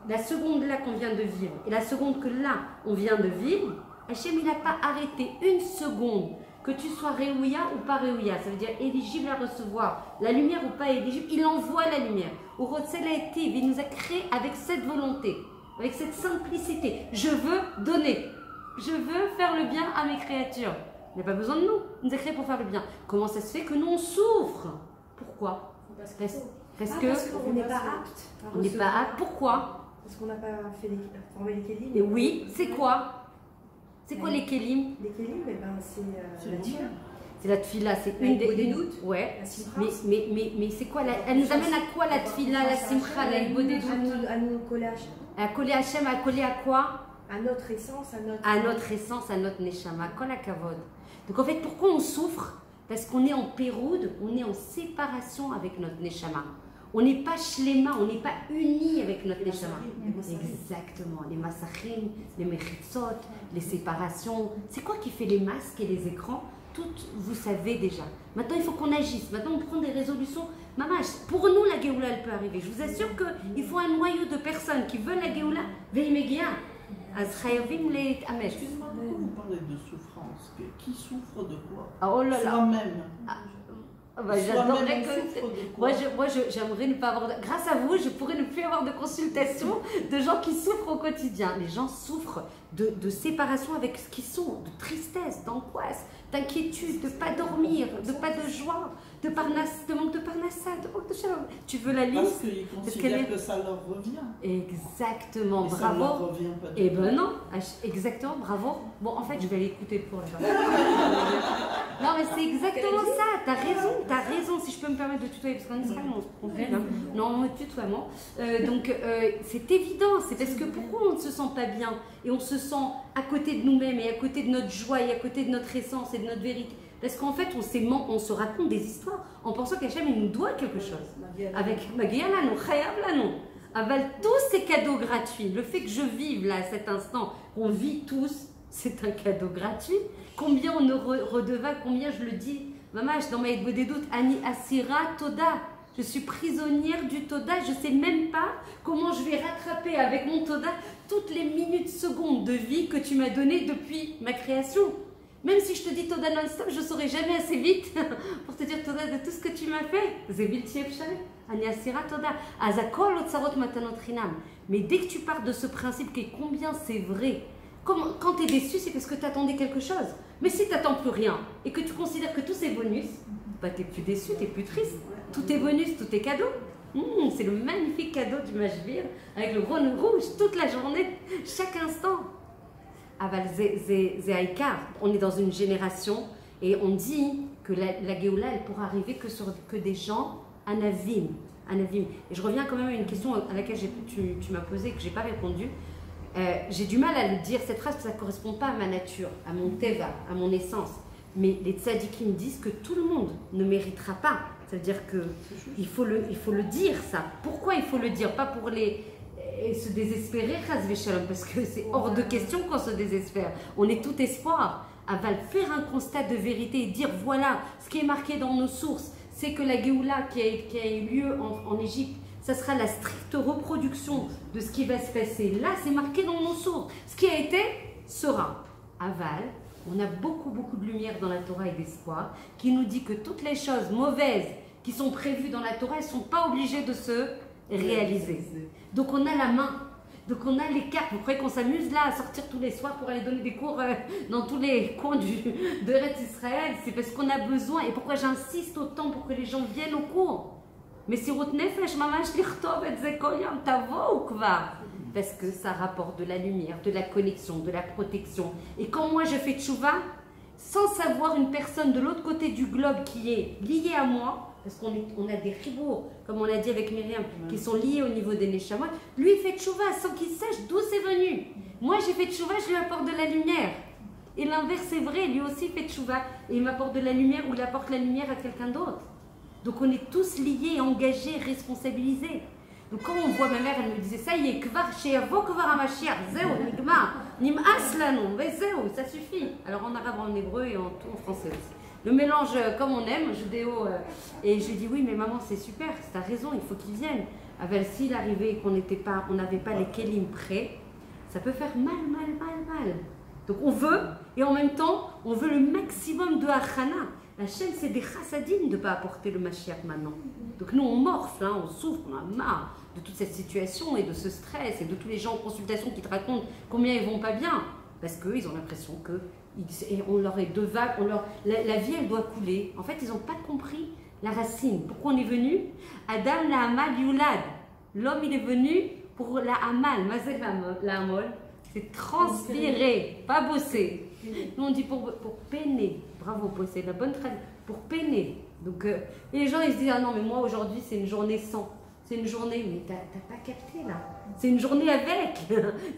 Speaker 1: la seconde là qu'on vient de vivre, et la seconde que là, on vient de vivre, Hachem, il n'a pas arrêté une seconde, que tu sois réouïa ou pas réouïa, ça veut dire éligible à recevoir la lumière ou pas éligible, il envoie la lumière. Au Rotselaïtiv, il nous a créé avec cette volonté, avec cette simplicité. Je veux donner, je veux faire le bien à mes créatures. Il n'y a pas besoin de nous. Il nous a créés pour faire le bien. Comment ça se fait que nous, on souffre? Pourquoi? Parce
Speaker 3: qu'on n'est pas apte.
Speaker 1: On n'est pas apte. Pourquoi?
Speaker 3: Parce qu'on n'a pas formé les kélim.
Speaker 1: Et oui, c'est quoi? C'est quoi les kélim?
Speaker 3: Les kélim, c'est la tfila.
Speaker 1: C'est la tfila, c'est une des doutes. Ouais. Mais c'est quoi elle nous amène à quoi la tfila, la simcha, la hibo des doutes?
Speaker 3: À nous coller Hachem.
Speaker 1: À coller Hachem, à coller à quoi?
Speaker 3: À notre essence,
Speaker 1: à notre neshama, kol hakavod. Donc en fait, pourquoi on souffre? Parce qu'on est en péroude, on est en séparation avec notre neshama. On n'est pas shlema, on n'est pas unis avec notre neshama. Exactement, les massachim, les mechitzot, les séparations. C'est quoi qui fait les masques et les écrans? Toutes, vous savez déjà. Maintenant, il faut qu'on agisse. Maintenant, on prend des résolutions. Mamash, pour nous, la Géoula, elle peut arriver. Je vous assure qu'il faut un noyau de personnes qui veulent la Géoula. Veimegia.
Speaker 4: Excusez-moi, pourquoi vous parlez de souffrance? Qui souffre de quoi?
Speaker 1: Oh là là.
Speaker 4: Soi-même.
Speaker 1: J'adorerais que. Moi, j'aimerais ne pas avoir. Grâce à vous, je pourrais ne plus avoir de consultation de gens qui souffrent au quotidien. Les gens souffrent de séparation avec ce qu'ils sont, de tristesse, d'angoisse, d'inquiétude, de ne pas dormir, de pas de joie, de manque de parnassa, de manque de shalom. Tu veux la liste?
Speaker 4: Parce qu'ils considèrent que ça leur revient.
Speaker 1: Exactement,
Speaker 4: et
Speaker 1: bravo.
Speaker 4: Ça leur revient pas.
Speaker 1: Eh ben non, exactement, bravo. Bon, en fait, je vais aller écouter pour la Non, mais c'est exactement ça. T'as raison. Si je peux me permettre de tutoyer, parce qu'en Israël, on se comprend. Non, on me tutoiement. Donc, c'est évident. C'est parce que pourquoi on ne se sent pas bien et on se sent à côté de nous-mêmes et à côté de notre joie et à côté de notre essence et de notre vérité? Parce qu'en fait, on se raconte des histoires en pensant qu'Hachem, il nous doit quelque chose. Avec Magia Lano, Chayab Lano. Avec tous ces cadeaux gratuits, le fait que je vive là à cet instant, on vit tous, c'est un cadeau gratuit. Combien on redevait, combien je le dis, Mamash, dans ma Edbo des doutes, Ani Asira Toda. Je suis prisonnière du Toda, je ne sais même pas comment je vais rattraper avec mon Toda toutes les minutes, secondes de vie que tu m'as données depuis ma création. Même si je te dis Toda non-stop, je ne saurai jamais assez vite pour te dire Toda de tout ce que tu m'as fait. Mais dès que tu pars de ce principe qui est combien c'est vrai, quand tu es déçu, c'est parce que tu attendais quelque chose. Mais si tu n'attends plus rien et que tu considères que tous ces bonus, bah, tu n'es plus déçu, tu n'es plus triste. Tout est bonus, tout est cadeau. C'est le magnifique cadeau du Mashvir avec le gros nœud rouge toute la journée, chaque instant. Aval Zéaïkar, on est dans une génération et on dit que la Géoula, elle pourra arriver que des gens anavim. Et je reviens quand même à une question à laquelle tu m'as posé et que je n'ai pas répondu. J'ai du mal à le dire cette phrase parce que ça ne correspond pas à ma nature, à mon teva, à mon essence. Mais les tzadikim disent que tout le monde ne méritera pas. C'est-à-dire qu'il faut le dire ça. Pourquoi il faut le dire? Pas pour se désespérer, parce que c'est hors de question qu'on se désespère. On est tout espoir. Aval, faire un constat de vérité et dire voilà, ce qui est marqué dans nos sources, c'est que la Géoula qui a eu lieu en Égypte, ça sera la stricte reproduction de ce qui va se passer. Là, c'est marqué dans nos sources. Ce qui a été, sera. Aval, on a beaucoup de lumière dans la Torah et d'espoir qui nous dit que toutes les choses mauvaises qui sont prévues dans la Torah, elles ne sont pas obligées de se réaliser. Donc on a la main, donc on a les cartes. Vous croyez qu'on s'amuse là à sortir tous les soirs pour aller donner des cours dans tous les coins de Eretz Israël? C'est parce qu'on a besoin. Et pourquoi j'insiste autant pour que les gens viennent au cours? Mais si Nefesh, mamash lichtov et zekol yom tavo ou kvar. Parce que ça rapporte de la lumière, de la connexion, de la protection. Et quand moi je fais tchouva, sans savoir une personne de l'autre côté du globe qui est liée à moi, parce qu'on a des ribours, comme on l'a dit avec Myriam, qui sont liés au niveau des Neshamot, lui il fait tchouva sans qu'il sache d'où c'est venu. Moi j'ai fait tchouva, je lui apporte de la lumière. Et l'inverse est vrai, lui aussi fait tchouva, et il m'apporte de la lumière ou il apporte la lumière à quelqu'un d'autre. Donc on est tous liés, engagés, responsabilisés. Donc quand on voit ma mère, elle me disait ça y est, kvar she'yavo kvar hamashiach, zéo, nigmar, nim'as lanu, zéo, ça suffit. Alors en arabe, en hébreu et en français aussi. Le mélange comme on aime, judéo. Et je lui dis oui, mais maman, c'est super, tu as raison, il faut qu'ils viennent. Avec s'il arrivait et qu'on n'avait pas les kelim prêts, ça peut faire mal. Donc on veut, et en même temps, on veut le maximum de achana. La chaîne, c'est des chassadim de ne pas apporter le Mashiach maintenant. Donc nous, on morfle, hein, on souffre, on a marre de toute cette situation et de ce stress et de tous les gens en consultation qui te racontent combien ils vont pas bien. Parce qu'ils ont l'impression que on leur est deux vagues, la vie, elle doit couler. En fait, ils n'ont pas compris la racine. Pourquoi on est venu? Adam la Amal Yulad. L'homme, il est venu pour la Amal. Mazé la Amol, c'est transpirer, pas bosser. Nous, on dit pour peiner. Bravo, c'est la bonne traduction. Pour peiner. Donc, et les gens, ils se disent, ah non, mais moi, aujourd'hui, c'est une journée sans. C'est une journée, mais t'as pas capté, là. C'est une journée avec.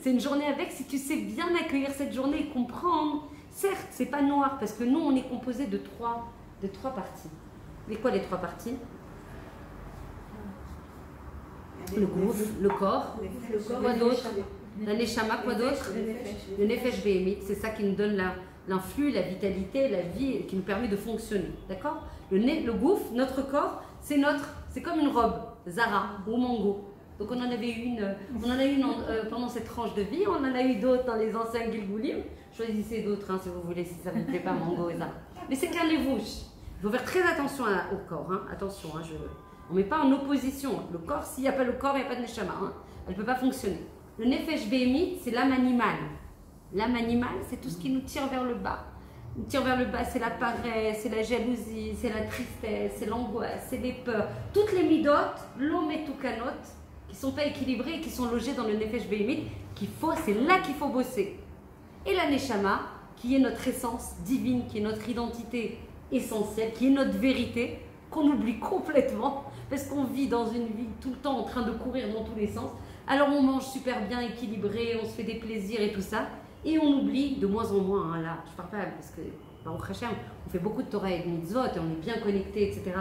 Speaker 1: C'est une journée avec si tu sais bien accueillir cette journée et comprendre. Certes, c'est pas noir, parce que nous, on est composé de trois parties. Et quoi, les trois parties? Le gouf, le corps. Quoi d'autre? La neshama, quoi d'autre? Le nefesh behemit, c'est ça qui nous donne l'influx, la vitalité, la vie, qui nous permet de fonctionner. D'accord? Le gouf, notre corps, c'est comme une robe, Zara ou Mango. Donc on en avait une pendant cette tranche de vie, on en a eu d'autres dans les anciens Gilgoulim. Choisissez d'autres si vous voulez, si ça ne vous plaît pas, Mango et Zara. Mais c'est qu'un lévouche. Il faut faire très attention au corps. Attention, on ne met pas en opposition. Le corps, s'il n'y a pas le corps, il n'y a pas de neshama. Elle ne peut pas fonctionner. Le nefesh behemit, c'est l'âme animale. L'âme animale, c'est tout ce qui nous tire vers le bas. Nous tire vers le bas, c'est la paresse, c'est la jalousie, c'est la tristesse, c'est l'angoisse, c'est les peurs. Toutes les midotes, l'homme et tout canot, qui ne sont pas équilibrées et qui sont logées dans le nefesh behemit, c'est là qu'il faut bosser. Et la neshama, qui est notre essence divine, qui est notre identité essentielle, qui est notre vérité, qu'on oublie complètement, parce qu'on vit dans une vie tout le temps en train de courir dans tous les sens. Alors on mange super bien équilibré, on se fait des plaisirs et tout ça, et on oublie de moins en moins, là, je parle pas, parce que on fait beaucoup de Torah et de mitzvot, et on est bien connecté, etc.,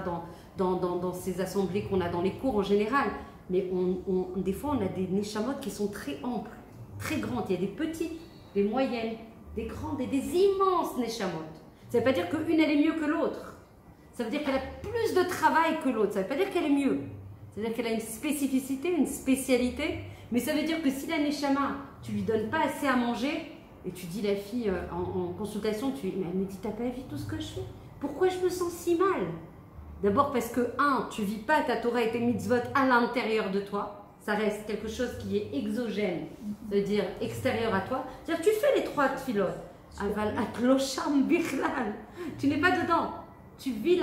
Speaker 1: dans ces assemblées qu'on a dans les cours en général, mais des fois on a des neshamot qui sont très amples, très grandes, il y a des petites, des moyennes, des grandes et des immenses neshamot. Ça ne veut pas dire qu'une elle est mieux que l'autre, ça veut dire qu'elle a plus de travail que l'autre, ça ne veut pas dire qu'elle est mieux. C'est-à-dire qu'elle a une spécificité, une spécialité, mais ça veut dire que si la neshama, tu lui donnes pas assez à manger, et tu dis la fille en consultation, elle me dit, t'as pas vu tout ce que je fais? Pourquoi je me sens si mal? D'abord parce que, tu vis pas ta Torah et tes mitzvot à l'intérieur de toi, ça reste quelque chose qui est exogène, ça veut dire extérieur à toi. C'est-à-dire tu fais les 3 tfilot, aval atlosham bichlal, tu n'es pas dedans. Tu vis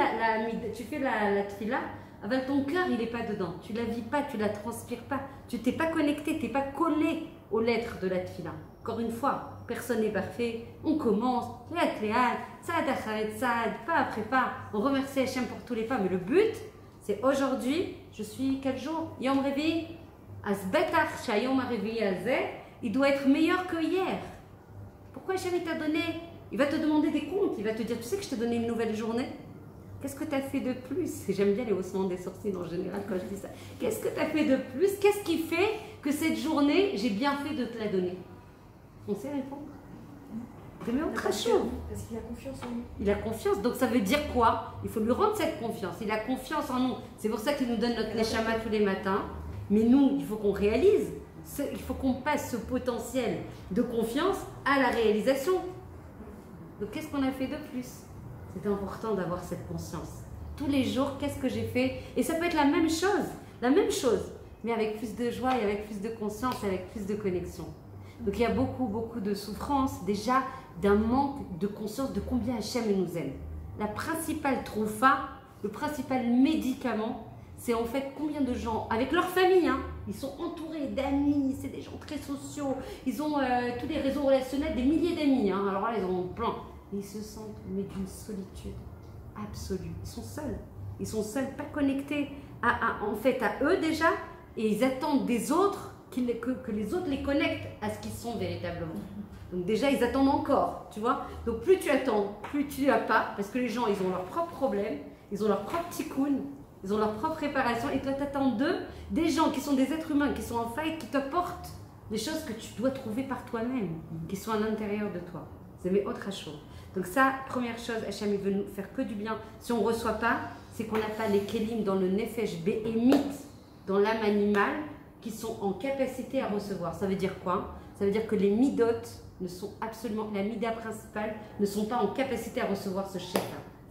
Speaker 1: tu fais la tfila, avec ton cœur, il n'est pas dedans. Tu la vis pas, tu la transpires pas. Tu t'es pas connecté, tu n'es pas collé aux lettres de la tfila. Encore une fois, personne n'est parfait. On commence, pas après pas. On remercie Hachem pour tous les pas. Mais le but, c'est aujourd'hui, je suis quel jour? Yom Revi. Asbetach shayom Revi azeh, il doit être meilleur que hier. Pourquoi Hachem t'a donné? Il va te demander des comptes. Il va te dire, tu sais que je t'ai donné une nouvelle journée? Qu'est-ce que tu as fait de plus? J'aime bien les haussements des sourcils en général quand je dis ça. Qu'est-ce que tu as fait de plus? Qu'est-ce qui fait que cette journée, j'ai bien fait de te la donner? On sait répondre?
Speaker 3: Parce qu'il a confiance en nous.
Speaker 1: Il a confiance, donc ça veut dire quoi? Il faut lui rendre cette confiance. Il a confiance en nous. C'est pour ça qu'il nous donne notre neshama tous les matins. Mais nous, il faut qu'on réalise. Il faut qu'on passe ce potentiel de confiance à la réalisation. Donc qu'est-ce qu'on a fait de plus? C'est important d'avoir cette conscience. Tous les jours, qu'est-ce que j'ai fait? Et ça peut être la même chose, mais avec plus de joie et avec plus de conscience, avec plus de connexion. Donc il y a beaucoup, beaucoup de souffrance, déjà d'un manque de conscience de combien Hachem nous aime. La principale troufa, le principal médicament, c'est en fait combien de gens, avec leur famille, ils sont entourés d'amis, c'est des gens très sociaux, ils ont tous les réseaux relationnels, des milliers d'amis, alors là ils en ont plein. Ils se sentent d'une solitude absolue. Ils sont seuls, pas connectés en fait à eux déjà, et ils attendent des autres que les autres les connectent à ce qu'ils sont véritablement. Donc déjà ils attendent encore, tu vois. Donc plus tu attends, plus tu n'as pas, parce que les gens ils ont leurs propres problèmes, ils ont leurs propres tikkun, ils ont leur propre réparation, et toi tu attends d'eux des gens qui sont des êtres humains, qui sont en faille, qui t'apportent des choses que tu dois trouver par toi-même, qui sont à l'intérieur de toi. C'est mes autres choses. Donc ça, première chose, Hachem veut nous faire que du bien. Si on ne reçoit pas, c'est qu'on n'a pas les kelim dans le nefesh behemit, dans l'âme animale, qui sont en capacité à recevoir. Ça veut dire quoi? Ça veut dire que les midot ne sont absolument, la mida principale, ne sont pas en capacité à recevoir ce shefa,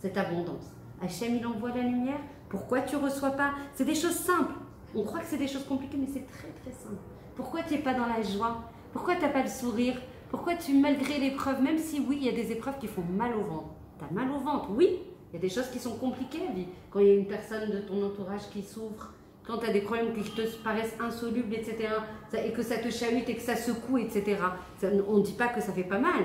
Speaker 1: cette abondance. Hachem, il envoie la lumière. Pourquoi tu ne reçois pas? C'est des choses simples. On croit que c'est des choses compliquées, mais c'est très très simple. Pourquoi tu n'es pas dans la joie? Pourquoi tu n'as pas le sourire? Pourquoi malgré l'épreuve, même si oui, il y a des épreuves qui font mal au ventre. Tu as mal au ventre, oui. Il y a des choses qui sont compliquées à vivre. Quand il y a une personne de ton entourage qui souffre, quand tu as des problèmes qui te paraissent insolubles, etc., et que ça te chahute et que ça secoue, etc., on ne dit pas que ça fait pas mal.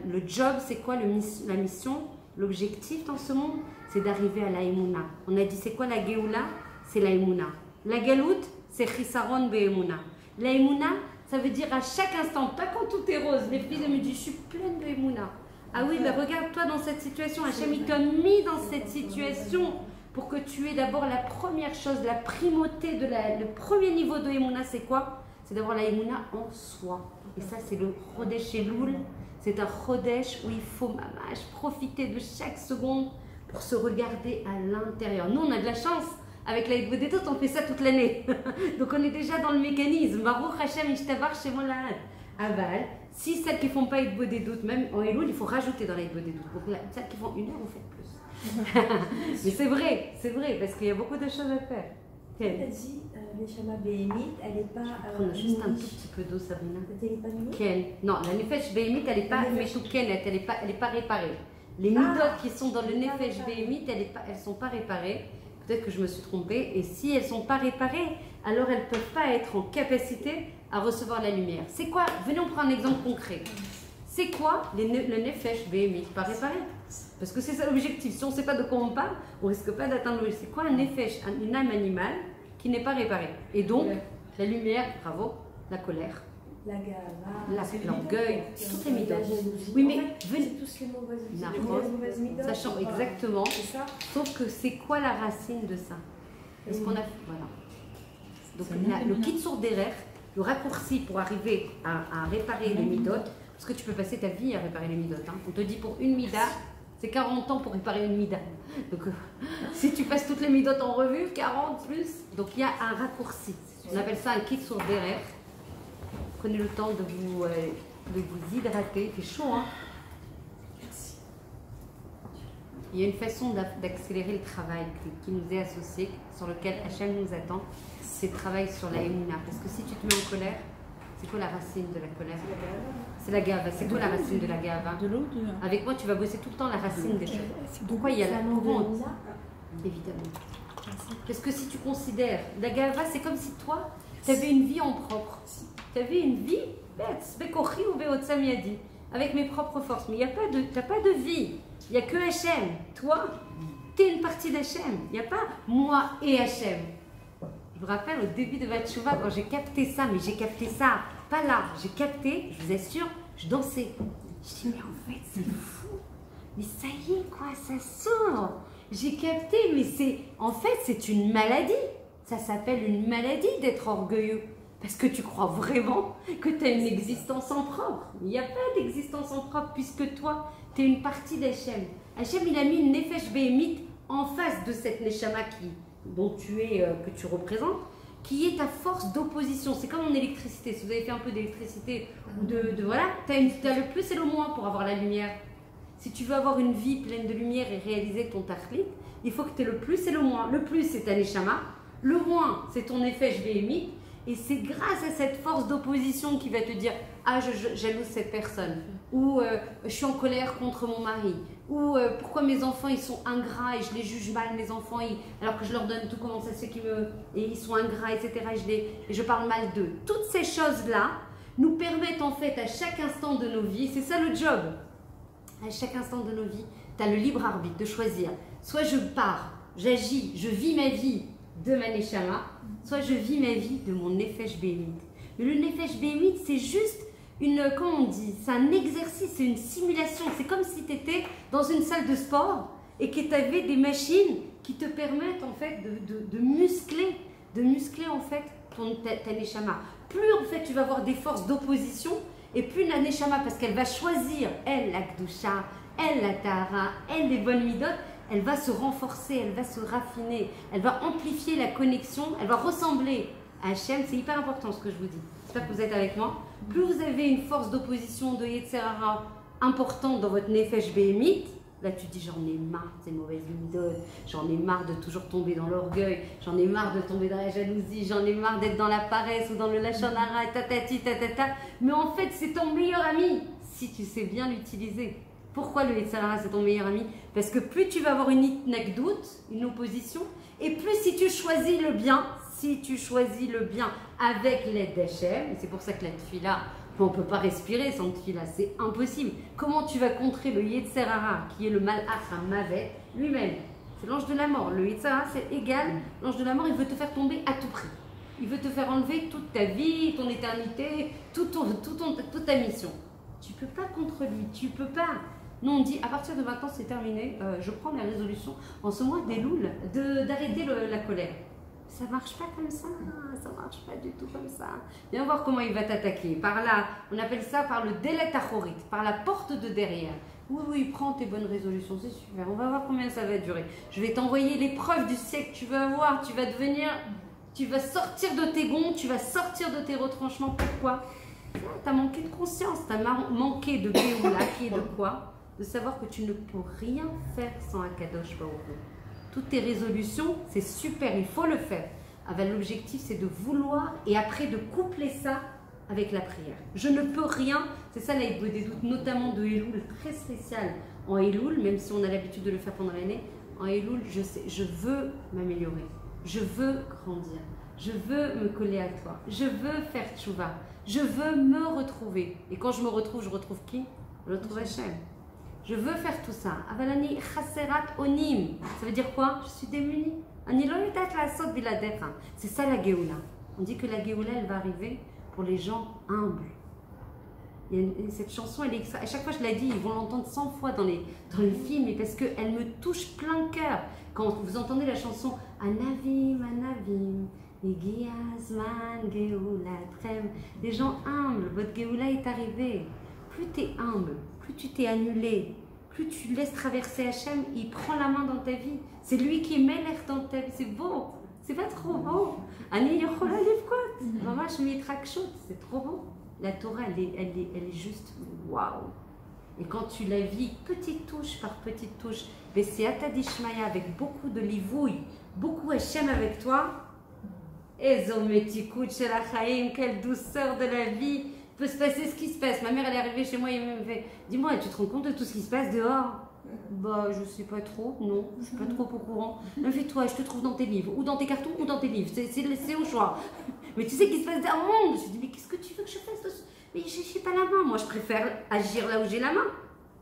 Speaker 1: Le job, c'est quoi la mission? L'objectif dans ce monde, c'est d'arriver à la Emouna. On a dit, c'est quoi la Géoula? C'est la Emouna. La Galout, c'est Chisaron Be'emouna. La Emouna, ça veut dire à chaque instant, pas quand tout est rose. Les filles me disent, je suis pleine de Emouna. Ah oui, ben regarde-toi dans cette situation. Hachem, il t'a mis dans cette situation pour que tu aies d'abord la première chose, la primauté, le premier niveau de Emouna, c'est quoi? C'est d'avoir la Emouna en soi. Et ça, c'est le Chodesh Elul. C'est un Chodesh où il faut profiter de chaque seconde pour se regarder à l'intérieur. Nous, on a de la chance. Avec la Hitbodedut, on fait ça toute l'année. Donc, on est déjà dans le mécanisme. Baruch Hashem Ishtabar Shemo Lahad. Aval, si celles qui ne font pas Hitbodedut, même en Elul, il faut rajouter dans la Hitbodedut. Donc, celles qui font 1 heure, on fait plus. Mais c'est vrai, parce qu'il y a beaucoup de choses à faire.
Speaker 3: Elle a dit, Neshama Behemit, elle n'est pas.
Speaker 1: Prends juste un tout petit peu d'eau, Sabrina.
Speaker 3: Elle n'est pas nourrie?
Speaker 1: Ken. Non, la Nefesh Behemit, elle n'est pas Metoukenet, elle n'est pas réparée. Les midotes qui sont dans le Nefesh Behemit, elles ne sont pas réparées. Peut-être que je me suis trompée. Et si elles ne sont pas réparées, alors elles ne peuvent pas être en capacité à recevoir la lumière. C'est quoi? Venez, on prend un exemple concret. C'est quoi le Nefesh Behemit? Pas réparé. Parce que c'est ça l'objectif. Si on ne sait pas de quoi on parle, on ne risque pas d'atteindre l'objectif. C'est quoi un Nefesh? Une âme animale qui n'est pas réparée. Et donc, la lumière, bravo, la colère,
Speaker 3: la gava,
Speaker 1: l'orgueil, toutes les midotes. Oui, mais venez.
Speaker 3: Tous les mauvaises midotes.
Speaker 1: Sachant exactement. Sauf que c'est quoi la racine de ça? Est-ce qu'on a. Voilà. Donc, le Kitsur Derer, le raccourci pour arriver à réparer les midotes, parce que tu peux passer ta vie à réparer les midotes. Hein. On te dit pour une mida, c'est 40 ans pour réparer une mida. Donc, si tu passes toutes les midotes en revue, 40 plus. Donc, il y a un raccourci. On appelle ça un Kitsur Derer. Prenez le temps de vous hydrater. Il fait chaud, hein? Merci. Il y a une façon d'accélérer le travail qui nous est associé, sur lequel Hachem nous attend. C'est le travail sur la Emouna. Parce que si tu te mets en colère, c'est quoi la racine de la colère? C'est la gava. C'est quoi la racine de la gava? De l'eau. Avec moi, tu vas bosser tout le temps la racine des choses. Pourquoi il y a la honte? Évidemment. Parce que si tu considères, la gava, c'est comme si toi, tu avais une vie en propre. Tu avais une vie, avec mes propres forces. Mais tu n'as pas de vie. Il n'y a que Hachem. Toi, tu es une partie d'Hachem. Il n'y a pas moi et Hachem. Je me rappelle au début de Vatchouva, quand j'ai capté ça, mais j'ai capté ça, pas là, j'ai capté, je vous assure, je dansais. Je dis, mais en fait, c'est fou. Mais ça y est, quoi, ça sort. J'ai capté, mais en fait, c'est une maladie. Ça s'appelle une maladie d'être orgueilleux. Parce que tu crois vraiment que tu as une existence en propre. Il n'y a pas d'existence en propre puisque toi, tu es une partie d'Hachem. Hachem, il a mis une Nefesh Behemit en face de cette Neshama dont que tu représentes, qui est ta force d'opposition. C'est comme en électricité. Si vous avez fait un peu d'électricité, ou voilà, tu as le plus et le moins pour avoir la lumière. Si tu veux avoir une vie pleine de lumière et réaliser ton tachlit, il faut que tu aies le plus et le moins. Le plus, c'est ta Neshama. Le moins, c'est ton Nefesh Behemit. Et c'est grâce à cette force d'opposition qui va te dire « Ah, je jalouse cette personne » ou « Je suis en colère contre mon mari » ou « Pourquoi mes enfants ils sont ingrats et je les juge mal, mes enfants, alors que je leur donne tout, comment ça se fait et ils sont ingrats, etc. et je parle mal d'eux. » Toutes ces choses-là nous permettent en fait à chaque instant de nos vies, c'est ça le job, à chaque instant de nos vies, tu as le libre arbitre de choisir. Soit je pars, j'agis, je vis ma vie de ma Neshama, soit je vis ma vie de mon Nefesh Behemit. Mais le Nefesh Behemit, c'est juste comment on dit, c'est un exercice, c'est une simulation. C'est comme si tu étais dans une salle de sport et que tu avais des machines qui te permettent en fait de muscler en fait ta Neshama. Plus en fait tu vas avoir des forces d'opposition et plus la Neshama, parce qu'elle va choisir, elle la Kedusha, elle la Tahara, elle les bonnes midotes, elle va se renforcer, elle va se raffiner, elle va amplifier la connexion, elle va ressembler à Hachem. C'est hyper important ce que je vous dis. J'espère que vous êtes avec moi. Plus vous avez une force d'opposition de Yetzer Hara importante dans votre Nefesh Behemit, là tu te dis j'en ai marre de ces mauvaises midotes, j'en ai marre de toujours tomber dans l'orgueil, j'en ai marre de tomber dans la jalousie, j'en ai marre d'être dans la paresse ou dans le lachon hara, tatati, tatata. Mais en fait c'est ton meilleur ami si tu sais bien l'utiliser. Pourquoi le Yetzer Hara c'est ton meilleur ami? Parce que plus tu vas avoir une itnakdout, une opposition, et plus si tu choisis le bien, avec l'aide d'Hachem, et c'est pour ça que la tefila, on ne peut pas respirer sans tefila, c'est impossible. Comment tu vas contrer le Yetzer Hara, qui est le Malach HaMavet lui-même? C'est l'ange de la mort. Le Yetzer Hara c'est égal, l'ange de la mort il veut te faire tomber à tout prix. Il veut te faire enlever toute ta vie, ton éternité, toute ta mission. Tu ne peux pas contre lui, tu ne peux pas. Nous, on dit, à partir de maintenant, c'est terminé, je prends la résolution en ce mois des louls d'arrêter la colère. Ça marche pas comme ça marche pas du tout comme ça. Viens voir comment il va t'attaquer. Par là, on appelle ça par le délai tachorit, par la porte de derrière. Oui, prends tes bonnes résolutions, c'est super. On va voir combien ça va durer. Je vais t'envoyer l'épreuve du siècle, tu vas voir, tu vas sortir de tes gonds, tu vas sortir de tes retranchements. Pourquoi? Tu as manqué de conscience, tu as manqué de Géoula, qui est de quoi? De savoir que tu ne peux rien faire sans Akadosh Baruch Hu. Toutes tes résolutions, c'est super, il faut le faire. L'objectif, c'est de vouloir et après de coupler ça avec la prière. Je ne peux rien, c'est ça la des doutes, notamment de Elul, très spécial. En Elul, même si on a l'habitude de le faire pendant l'année, en Elul, je veux m'améliorer, je veux grandir, je veux me coller à toi, je veux faire tchouva, je veux me retrouver. Et quand je me retrouve qui? Je retrouve Hachem. Je veux faire tout ça. Avalani chaserat onim. Ça veut dire quoi? Je suis démunie. C'est ça la Géoula. On dit que la Géoula, elle va arriver pour les gens humbles. Cette chanson, elle est, à chaque fois je l'ai dit, ils vont l'entendre 100 fois dans les films, parce qu'elle me touche plein le cœur. Quand vous entendez la chanson Anavim, Anavim, Egiazman, Géoula, Trem, des gens humbles, votre Géoula est arrivée. Plus tu es humble, plus tu t'es annulé, plus tu laisses traverser Hachem, il prend la main dans ta vie. C'est lui qui met l'air dans ta vie. C'est beau, c'est pas trop beau. Ani yochola livkot, mamash mitrakshut, c'est trop beau. La Torah, elle est juste waouh. Et quand tu la vis petite touche par petite touche, c'est atadishmaya avec beaucoup de livouille, beaucoup Hachem avec toi. Ezometikut shel hachaim, quelle douceur de la vie. Peut se passer ce qui se passe. Ma mère, elle est arrivée chez moi et elle me fait, dis-moi, tu te rends compte de tout ce qui se passe dehors? Bah, je sais pas trop, non, je suis pas trop au courant. Elle me fait, toi, je te trouve dans tes livres, ou dans tes cartons, ou dans tes livres, c'est au choix. Mais tu sais qu'il se passe dans le monde. Je me dis, mais qu'est-ce que tu veux que je fasse? Mais je n'ai pas la main, moi, je préfère agir là où j'ai la main.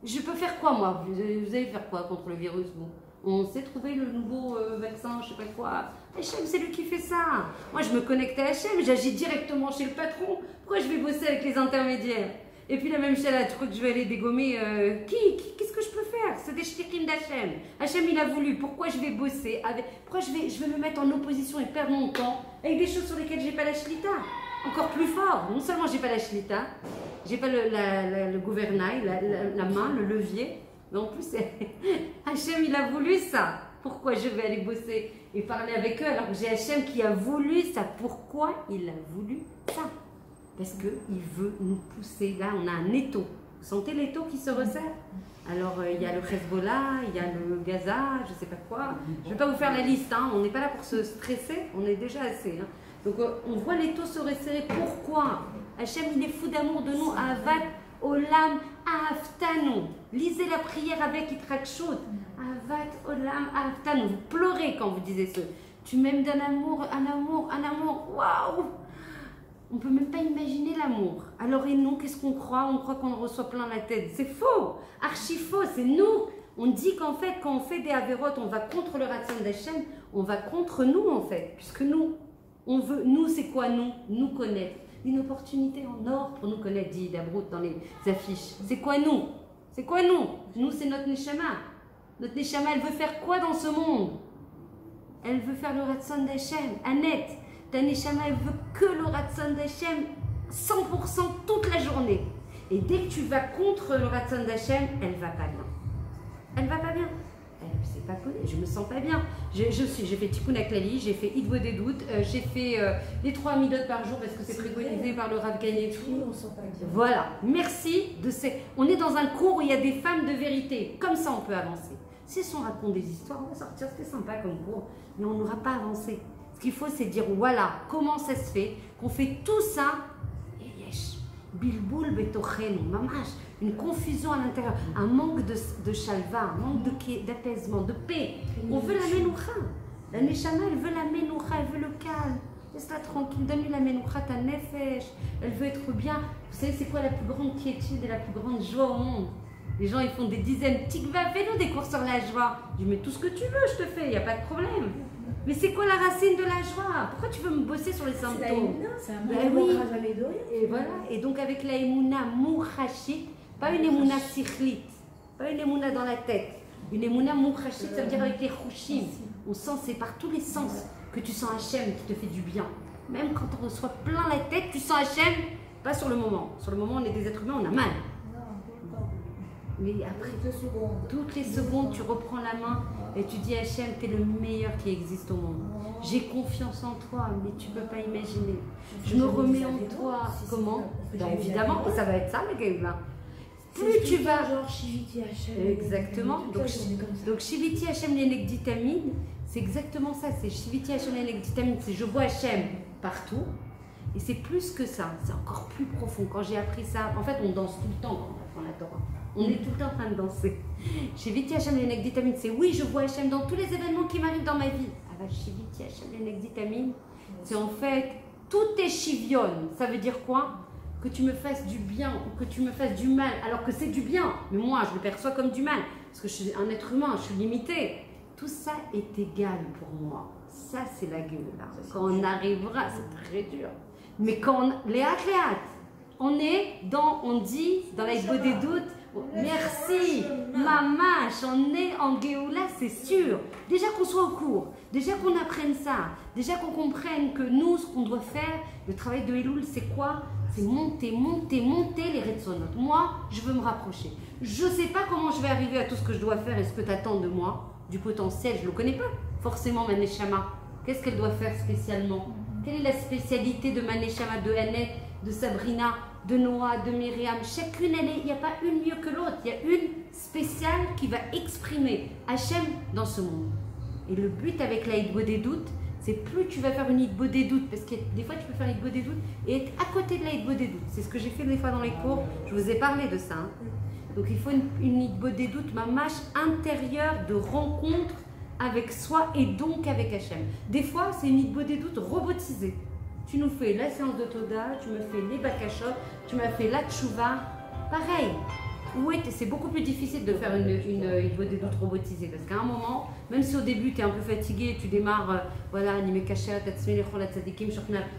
Speaker 1: Je peux faire quoi, moi? Vous allez faire quoi contre le virus? Bon, on sait trouver le nouveau vaccin, je sais pas quoi. Hachem, c'est lui qui fait ça. Moi, je me connecte à Hachem, j'agis directement chez le patron. Pourquoi je vais bosser avec les intermédiaires? Et puis la même chose là, tu crois que je vais aller dégommer qu'est-ce que je peux faire? C'est des shtikim d'Hachem. Hachem, il a voulu. Pourquoi je vais bosser avec... Pourquoi je vais me mettre en opposition et perdre mon temps avec des choses sur lesquelles j'ai pas la shlita? Encore plus fort. Non seulement j'ai pas la shlita, j'ai pas le gouvernail, la main, le levier, mais en plus, Hachem, il a voulu ça. Pourquoi je vais aller bosser et parler avec eux alors que j'ai Hachem qui a voulu ça? Pourquoi il a voulu ça? Parce qu'il veut nous pousser. Là, on a un étau. Vous sentez l'étau qui se resserre? Alors, il y a le Hezbollah, il y a le Gaza, je ne sais pas quoi. Je ne vais pas vous faire la liste, hein. On n'est pas là pour se stresser, on est déjà assez. Hein. Donc, on voit l'étau se resserrer. Pourquoi? Hachem, il est fou d'amour de nous. Avat Olam Ahaftanu. Lisez la prière avec Itrakshut. Avat Olam Ahaftanu. Vous pleurez quand vous disiez ce. Tu m'aimes d'un amour, un amour, un amour. Waouh! On ne peut même pas imaginer l'amour. Alors et nous, qu'est-ce qu'on croit? On croit qu'on en reçoit plein la tête. C'est faux, archi faux, c'est nous. On dit qu'en fait, quand on fait des avérotes, on va contre le Ratson d'Hachem, on va contre nous en fait. Puisque nous, on veut, nous c'est quoi nous? Nous connaître. Une opportunité en or pour nous connaître, dit Dabrout dans les affiches. C'est quoi nous? C'est quoi nous? Nous c'est notre Neshama. Notre Neshama, elle veut faire quoi dans ce monde? Elle veut faire le Ratson d'Hachem, Annette. Ta Neshama, elle veut que le Ratson d'Hachem 100% toute la journée. Et dès que tu vas contre le Ratson d'Hachem, elle va pas bien. Elle va pas bien. C'est pas possible, je me sens pas bien. J'ai fait Tikkun HaKlali, j'ai fait Hitbo des doutes, j'ai fait les 3 midot par jour parce que c'est préconisé par le Rav Ganetou. Voilà, merci de ces... On est dans un cours où il y a des femmes de vérité. Comme ça, on peut avancer. Si on raconte des histoires, on va sortir, c'était sympa comme cours, mais on n'aura pas avancé. Ce qu'il faut, c'est dire, voilà, comment ça se fait qu'on fait tout ça, et yesh, bilboul betochenu, mamash, une confusion à l'intérieur, un manque de shalva, un manque d'apaisement, de paix. On veut la menoucha. La neshama, elle veut la menoucha, elle veut le calme. Laisse-la tranquille, donne-lui la menoucha, ta nefesh. Elle veut être bien. Vous savez, c'est quoi la plus grande quiétude et la plus grande joie au monde? Les gens, ils font des dizaines. Tikva, fais-nous des cours sur la joie. Je dis, mais tout ce que tu veux, je te fais, il n'y a pas de problème. Mais c'est quoi la racine de la joie? Pourquoi tu veux me bosser sur les symptômes?
Speaker 3: C'est un mot jamais de rien.
Speaker 1: Et voilà. Et donc avec la émouna mourachit, pas une émouna sikhlit. Pas une émouna dans la tête. Une émouna mouchachit, ça veut dire avec les chouchim. On sent, c'est par tous les sens que tu sens Hachem qui te fait du bien. Même quand on reçoit plein la tête, tu sens Hachem, pas sur le moment. Sur le moment, on est des êtres humains, on a mal. Mais après, toutes les secondes, tu reprends la main et tu dis Hachem, t'es le meilleur qui existe au monde. J'ai confiance en toi, mais tu peux pas imaginer. Je me remets en toi. Comment? Ben évidemment, et ça va être ça la Géoula. Plus tu vas.
Speaker 3: Genre Shiviti Hachem.
Speaker 1: Exactement. Donc Shiviti Hachem l'Enegditamine, c'est exactement ça. C'est Shiviti Hachem l'Enegditamine, c'est je vois Hachem partout. Et c'est plus que ça, c'est encore plus profond. Quand j'ai appris ça, en fait, on danse tout le temps quand on apprend la Torah. On est tout le temps en train de danser. Shiviti Hachem l'Enegditamine, c'est oui, je vois Hachem dans tous les événements qui m'arrivent dans ma vie. Ah bah, Shiviti Hachem l'Enegditamine, c'est en fait tout est shivion. Ça veut dire quoi? Que tu me fasses du bien ou que tu me fasses du mal, alors que c'est du bien. Mais moi, je le perçois comme du mal. Parce que je suis un être humain, je suis limité. Tout ça est égal pour moi. Ça, c'est la gueule. Quand on arrivera, c'est très dur. Mais quand on... Léat, on est dans, on dit, dans la Igbo des doutes, merci, mamache, on est en Géoula, c'est sûr. Déjà qu'on soit au cours, déjà qu'on apprenne ça, déjà qu'on comprenne que nous, ce qu'on doit faire, le travail de Elul, c'est quoi? C'est monter les Retsonotes. Moi, je veux me rapprocher. Je ne sais pas comment je vais arriver à tout ce que je dois faire et ce que tu attends de moi, du potentiel, je ne le connais pas. Forcément, ma Neshama, qu'est-ce qu'elle doit faire spécialement? Quelle est la spécialité de ma Neshama, de Annette, de Sabrina, de Noah, de Myriam? Chacune, il n'y a pas une mieux que l'autre. Il y a une spéciale qui va exprimer Hachem dans ce monde. Et le but avec la Igbo des doutes, c'est plus tu vas faire une Igbo des doutes, parce que des fois tu peux faire une Igbo des doutes et être à côté de la Igbo des doutes. C'est ce que j'ai fait des fois dans les cours, je vous ai parlé de ça. Hein. Donc il faut une Igbo des doutes, ma mâche intérieure de rencontre avec soi et donc avec Hachem. Des fois c'est une Igbo des doutes robotisée. Tu nous fais la séance de Toda, tu me fais les bakashot, tu m'as fait la tchouva, pareil. Oui, c'est beaucoup plus difficile de faire une Igbo des doutes robotisée parce qu'à un moment, même si au début tu es un peu fatigué, tu démarres, voilà,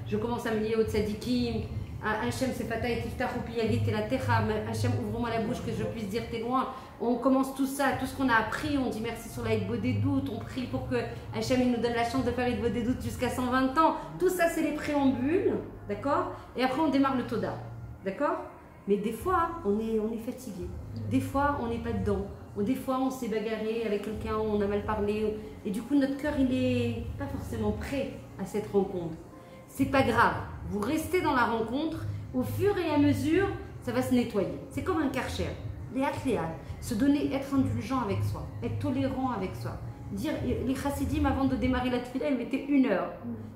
Speaker 1: je commence à me lier au tzadikim, Hachem c'est fatah et tiftach ou piyalit et la techa, Hachem ouvre-moi la bouche que je puisse dire t'es loin. On commence tout ça, tout ce qu'on a appris, on dit merci sur la Igbo des doutes, on prie pour que Hachem il nous donne la chance de faire Igbo des doutes jusqu'à 120 ans. Tout ça c'est les préambules, d'accord? Et après on démarre le Toda, d'accord? Mais des fois, on est fatigué. Des fois, on n'est pas dedans. Des fois, on s'est bagarré avec quelqu'un, on a mal parlé. Et du coup, notre cœur, il n'est pas forcément prêt à cette rencontre. C'est pas grave. Vous restez dans la rencontre. Au fur et à mesure, ça va se nettoyer. C'est comme un karcher. Léat. Se donner, être indulgent avec soi. Être tolérant avec soi. Dire, les chassidim, avant de démarrer la tefila, ils mettaient 1 heure.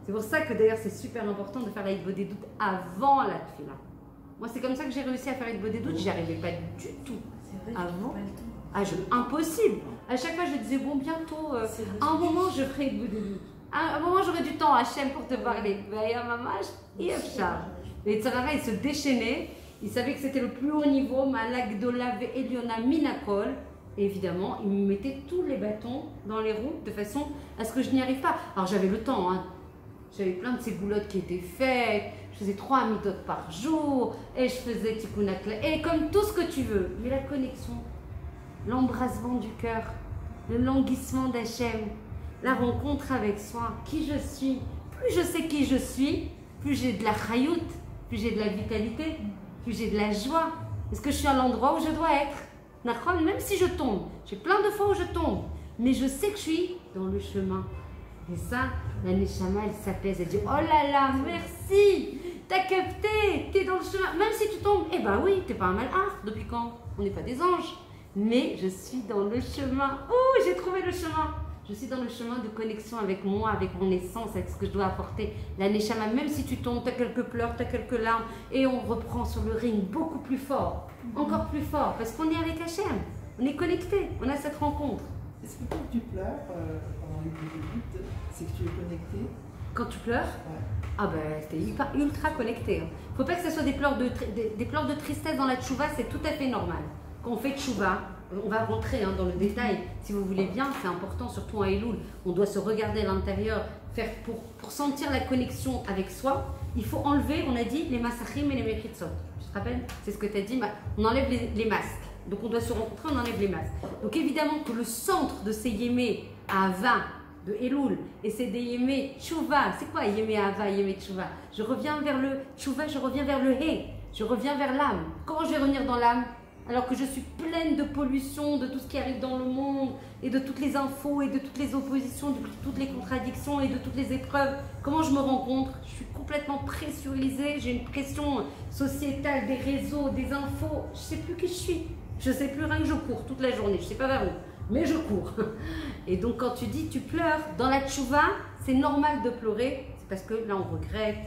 Speaker 1: C'est pour ça que d'ailleurs, c'est super important de faire la Igbo des doutes avant la tefila. Moi, c'est comme ça que j'ai réussi à faire Igbo des doutes. J'y arrivais pas du tout. Avant, impossible. À chaque fois, je disais, bon, bientôt, à un moment, je ferai Igbo des doutes. À un moment, j'aurai du temps, Hachem, pour te parler. Et Tzarara, il se déchaînait. Il savait que c'était le plus haut niveau. Malagdola ve Eliona Minakol. Et évidemment, il me mettait tous les bâtons dans les roues de façon à ce que je n'y arrive pas. Alors, j'avais le temps, hein. J'avais plein de ces boulottes qui étaient faites. Je faisais 3 midotes par jour. Et je faisais tikunakla. Et comme tout ce que tu veux. Mais la connexion, l'embrasement du cœur, le languissement d'Hachem, la rencontre avec soi, qui je suis. Plus je sais qui je suis, plus j'ai de la chayout, plus j'ai de la vitalité, plus j'ai de la joie. Est-ce que je suis à l'endroit où je dois être? Même si je tombe, j'ai plein de fois où je tombe. Mais je sais que je suis dans le chemin. Et ça, la Neshama, elle s'apaise, elle dit « Oh là là, merci, t'as capté, t'es dans le chemin. » Même si tu tombes, eh ben oui, t'es pas un malheur. Depuis quand? On n'est pas des anges. Mais je suis dans le chemin. Oh, j'ai trouvé le chemin. Je suis dans le chemin de connexion avec moi, avec mon essence, avec ce que je dois apporter. La Neshama, même si tu tombes, t'as quelques pleurs, t'as quelques larmes, et on reprend sur le ring beaucoup plus fort, encore plus fort, parce qu'on est avec Hachem. On est connecté, on a cette rencontre.
Speaker 4: Est-ce que quand tu pleures pendant les doutes, c'est que tu es connecté?
Speaker 1: Quand tu pleures?
Speaker 4: Ouais.
Speaker 1: Ah ben, t'es ultra connecté. Il ne faut pas que ce soit des pleurs de tristesse dans la tchouva, c'est tout à fait normal. Quand on fait tchouva, on va rentrer dans le détail, si vous voulez bien, c'est important, surtout en Elul. On doit se regarder à l'intérieur, pour sentir la connexion avec soi. Il faut enlever, on a dit, les masachim et les mechitzot. Je te rappelle, c'est ce que tu as dit, on enlève les masques. Donc on doit se rencontrer, on enlève les masques. Donc évidemment que le centre de ces yémé à 20 de Elul et c'est des yémé tchouva. C'est quoi yémé ava, yémé tchouva? Je reviens vers le tchouva, je reviens vers le hé, je reviens vers l'âme. Comment je vais revenir dans l'âme alors que je suis pleine de pollution, de tout ce qui arrive dans le monde et de toutes les infos et de toutes les oppositions, de toutes les contradictions et de toutes les épreuves? Comment je me rencontre? Je suis complètement pressurisée, j'ai une pression sociétale, des réseaux, des infos. Je ne sais plus qui je suis. Je ne sais plus, rien que je cours toute la journée. Je ne sais pas vers où, mais je cours. Et donc quand tu dis tu pleures, dans la tchouva, c'est normal de pleurer. C'est parce que là on regrette.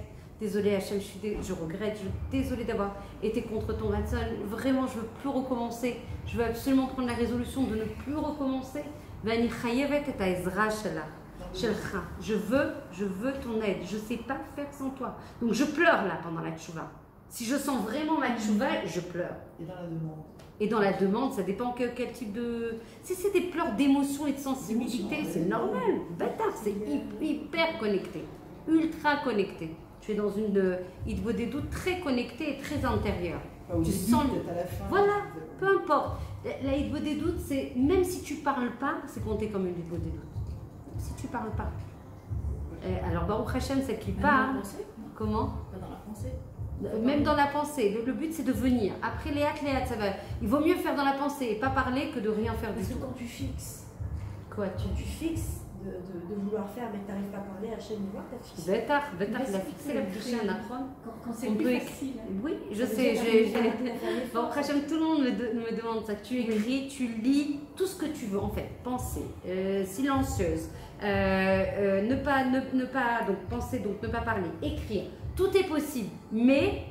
Speaker 1: Désolée Hachem, je regrette, désolée d'avoir été contre ton vaccin. Vraiment, je ne veux plus recommencer. Je veux absolument prendre la résolution de ne plus recommencer. Je veux ton aide. Je ne sais pas faire sans toi. Donc je pleure là pendant la tchouva. Si je sens vraiment ma tchouva, je pleure.
Speaker 4: Et dans la demande.
Speaker 1: Et dans la demande, ça dépend quel type de... Si c'est des pleurs d'émotion et de sensibilité, c'est normal. Bâtard, c'est hyper connecté. Ultra connecté. Tu es dans une des doutes très connectée et très intérieure.
Speaker 4: Tu sens à la fin.
Speaker 1: Voilà, peu importe. La des doutes, c'est même si tu parles pas, c'est compté comme une des doutes. Si tu parles pas. Alors Baruch Hashem, c'est qui parle. Comment?
Speaker 2: Dans la pensée.
Speaker 1: Même dans la pensée. Le but, c'est de venir. Après les hâtes, ça va. Il vaut mieux faire dans la pensée et pas parler que de rien faire du tout.
Speaker 3: Parce que quand tu fixes,
Speaker 1: quoi,
Speaker 3: tu fixes de vouloir faire, mais que tu n'arrives pas à parler, Hachem nous voit, tu as fixé.
Speaker 1: Bétar, il a fixé la bouche à Nachron.
Speaker 3: Quand c'est plus facile.
Speaker 1: Oui, je sais. Bon, Hachem, tout le monde me demande ça. Tu écris, tu lis tout ce que tu veux, en fait. Pensée, silencieuse, ne pas donc penser, donc ne pas parler, écrire. Tout est possible, mais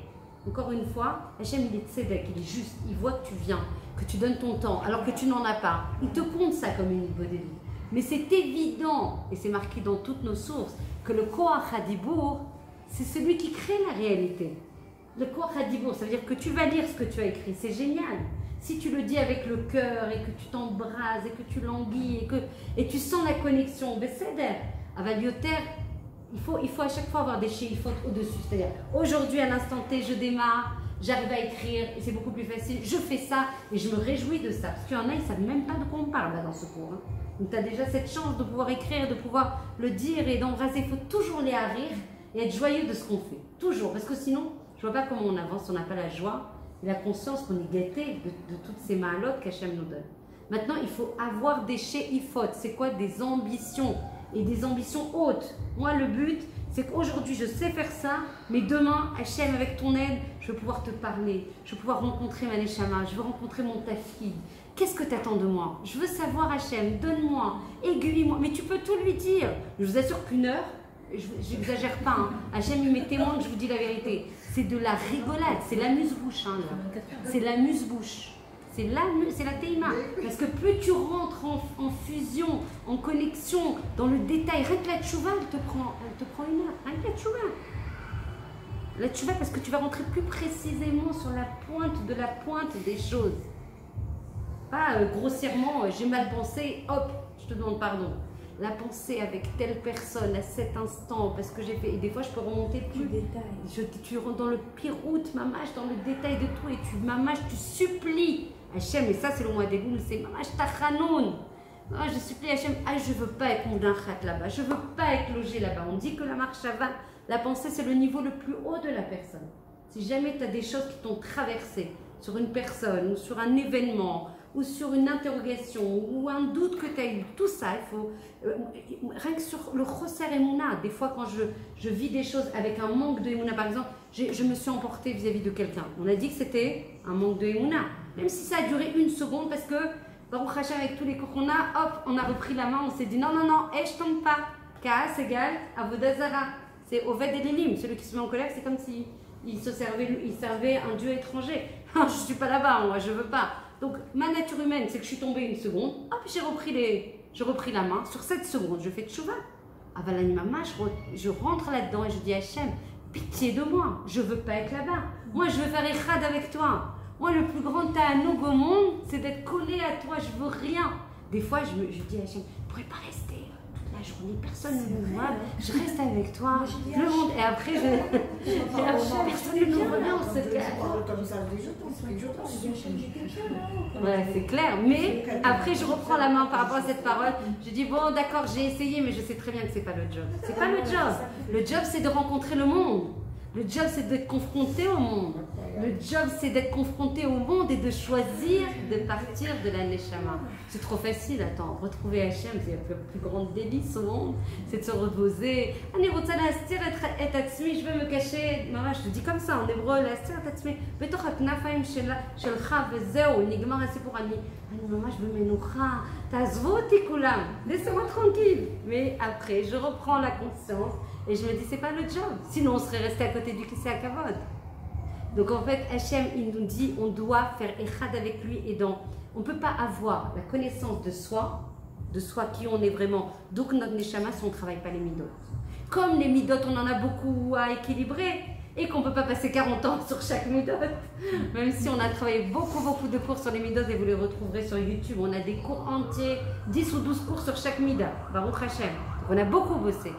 Speaker 1: encore une fois, Hachem il est tzedek, il est juste, il voit que tu viens, que tu donnes ton temps, alors que tu n'en as pas. Il te compte ça comme une bonne vie. Mais c'est évident, et c'est marqué dans toutes nos sources, que le Koach HaDibour, c'est celui qui crée la réalité. Le Koach HaDibour, ça veut dire que tu vas lire ce que tu as écrit, c'est génial. Si tu le dis avec le cœur et que tu t'embrases et que tu languis et tu sens la connexion, Besséder, Avalioter, il faut à chaque fois avoir des chéifotes au-dessus. C'est-à-dire, aujourd'hui, à l'instant T, je démarre, j'arrive à écrire et c'est beaucoup plus facile. Je fais ça et je me réjouis de ça. Parce qu'il y en a, ils ne savent même pas de quoi on parle là, dans ce cours. Hein. Donc, tu as déjà cette chance de pouvoir écrire, de pouvoir le dire et d'embrasser. Il faut toujours les rire et être joyeux de ce qu'on fait. Toujours. Parce que sinon, je ne vois pas comment on avance. On n'a pas la joie et la conscience qu'on est gâté de toutes ces mahalotes qu'Hachem nous donne. Maintenant, il faut avoir des chéifotes. C'est quoi? Des ambitions. Et des ambitions hautes. Moi, le but, c'est qu'aujourd'hui, je sais faire ça, mais demain, Hachem, avec ton aide, je vais pouvoir te parler, je vais pouvoir rencontrer ma Neshama, je veux rencontrer mon tafid. Qu'est-ce que tu attends de moi? Je veux savoir, Hachem, donne-moi, aiguille-moi. Mais tu peux tout lui dire. Je vous assure qu'une heure, je n'exagère pas, hein. Hachem, il m'est témoin que je vous dis la vérité. C'est de la rigolade, c'est l'amuse-bouche. Hein, c'est l'amuse-bouche. C'est la teima. Parce que plus tu rentres en fusion, en connexion, dans le détail, rien que la tchouva, elle te prend une heure. Rien que la tchouva. La tchouva, parce que tu vas rentrer plus précisément sur la pointe des choses. Pas grossièrement, j'ai mal pensé, hop, je te demande pardon. La pensée avec telle personne à cet instant, parce que j'ai fait. Et des fois, je peux remonter plus. Tu rentres dans le pire route, mamache, dans le détail de tout, et tu supplies Hachem, et ça c'est le mois des boules, c'est mamache tachanoun. Je supplie Hachem, je veux pas être moudachat là-bas, je veux pas être logé là-bas. On dit que la marche va, la pensée c'est le niveau le plus haut de la personne. Si jamais tu as des choses qui t'ont traversé sur une personne, ou sur un événement, ou sur une interrogation, ou un doute que tu as eu, tout ça, il faut, rien que sur le Choser Emouna, des fois quand je vis des choses avec un manque de Emouna, par exemple, je me suis emportée vis-à-vis de quelqu'un. On a dit que c'était un manque de Emouna, même si ça a duré une seconde, parce que, Baruch Hashem, avec tous les cours qu'on a, hop, on a repris la main, on s'est dit non, je tombe pas. Kaas égale Avodazara. C'est Oved Elimim, celui qui se met en colère, c'est comme si il servait un dieu étranger. Je ne suis pas là-bas, moi, je veux pas. Donc, ma nature humaine, c'est que je suis tombée une seconde, hop, j'ai repris la main. Sur 7 secondes, je fais tchouva. Avalanimama, je rentre là-dedans et je dis Hachem, pitié de moi, je veux pas être là-bas. Moi, je veux faire Echad avec toi. Moi, le plus grand ta'anoug au monde, c'est d'être collé à toi, je veux rien. Des fois, je dis Hachem, je ne pourrais pas rester toute la journée, personne ne me voit, je reste avec toi, le monde, et après, personne ne nous voit, on se calme. Ouais, c'est clair, mais après, je reprends la main par rapport à cette parole, je dis, bon, d'accord, j'ai essayé, mais je sais très bien que c'est pas le job. C'est pas le job. Le job, c'est de rencontrer le monde. Le job, c'est d'être confronté au monde. Le job, c'est d'être confronté au monde et de choisir de partir de la Neshama. C'est trop facile, attends. Retrouver Hachem, c'est la plus grande délice au monde. C'est de se reposer. Je veux me cacher. Je te dis comme ça en hébreu. Laissez-moi tranquille. Mais après, je reprends la conscience et je me dis, c'est pas le job. Sinon, on serait resté à côté du Kissé à Kavod. Donc en fait, Hachem, il nous dit, on doit faire Echad avec lui et donc, on ne peut pas avoir la connaissance de soi qui on est vraiment. Donc notre Neshama, si on ne travaille pas les midot. Comme les midot, on en a beaucoup à équilibrer et qu'on ne peut pas passer 40 ans sur chaque midot. Même si on a travaillé beaucoup de cours sur les midot et vous les retrouverez sur YouTube. On a des cours entiers, 10 ou 12 cours sur chaque mida. Baruch Hachem. Donc on a beaucoup bossé.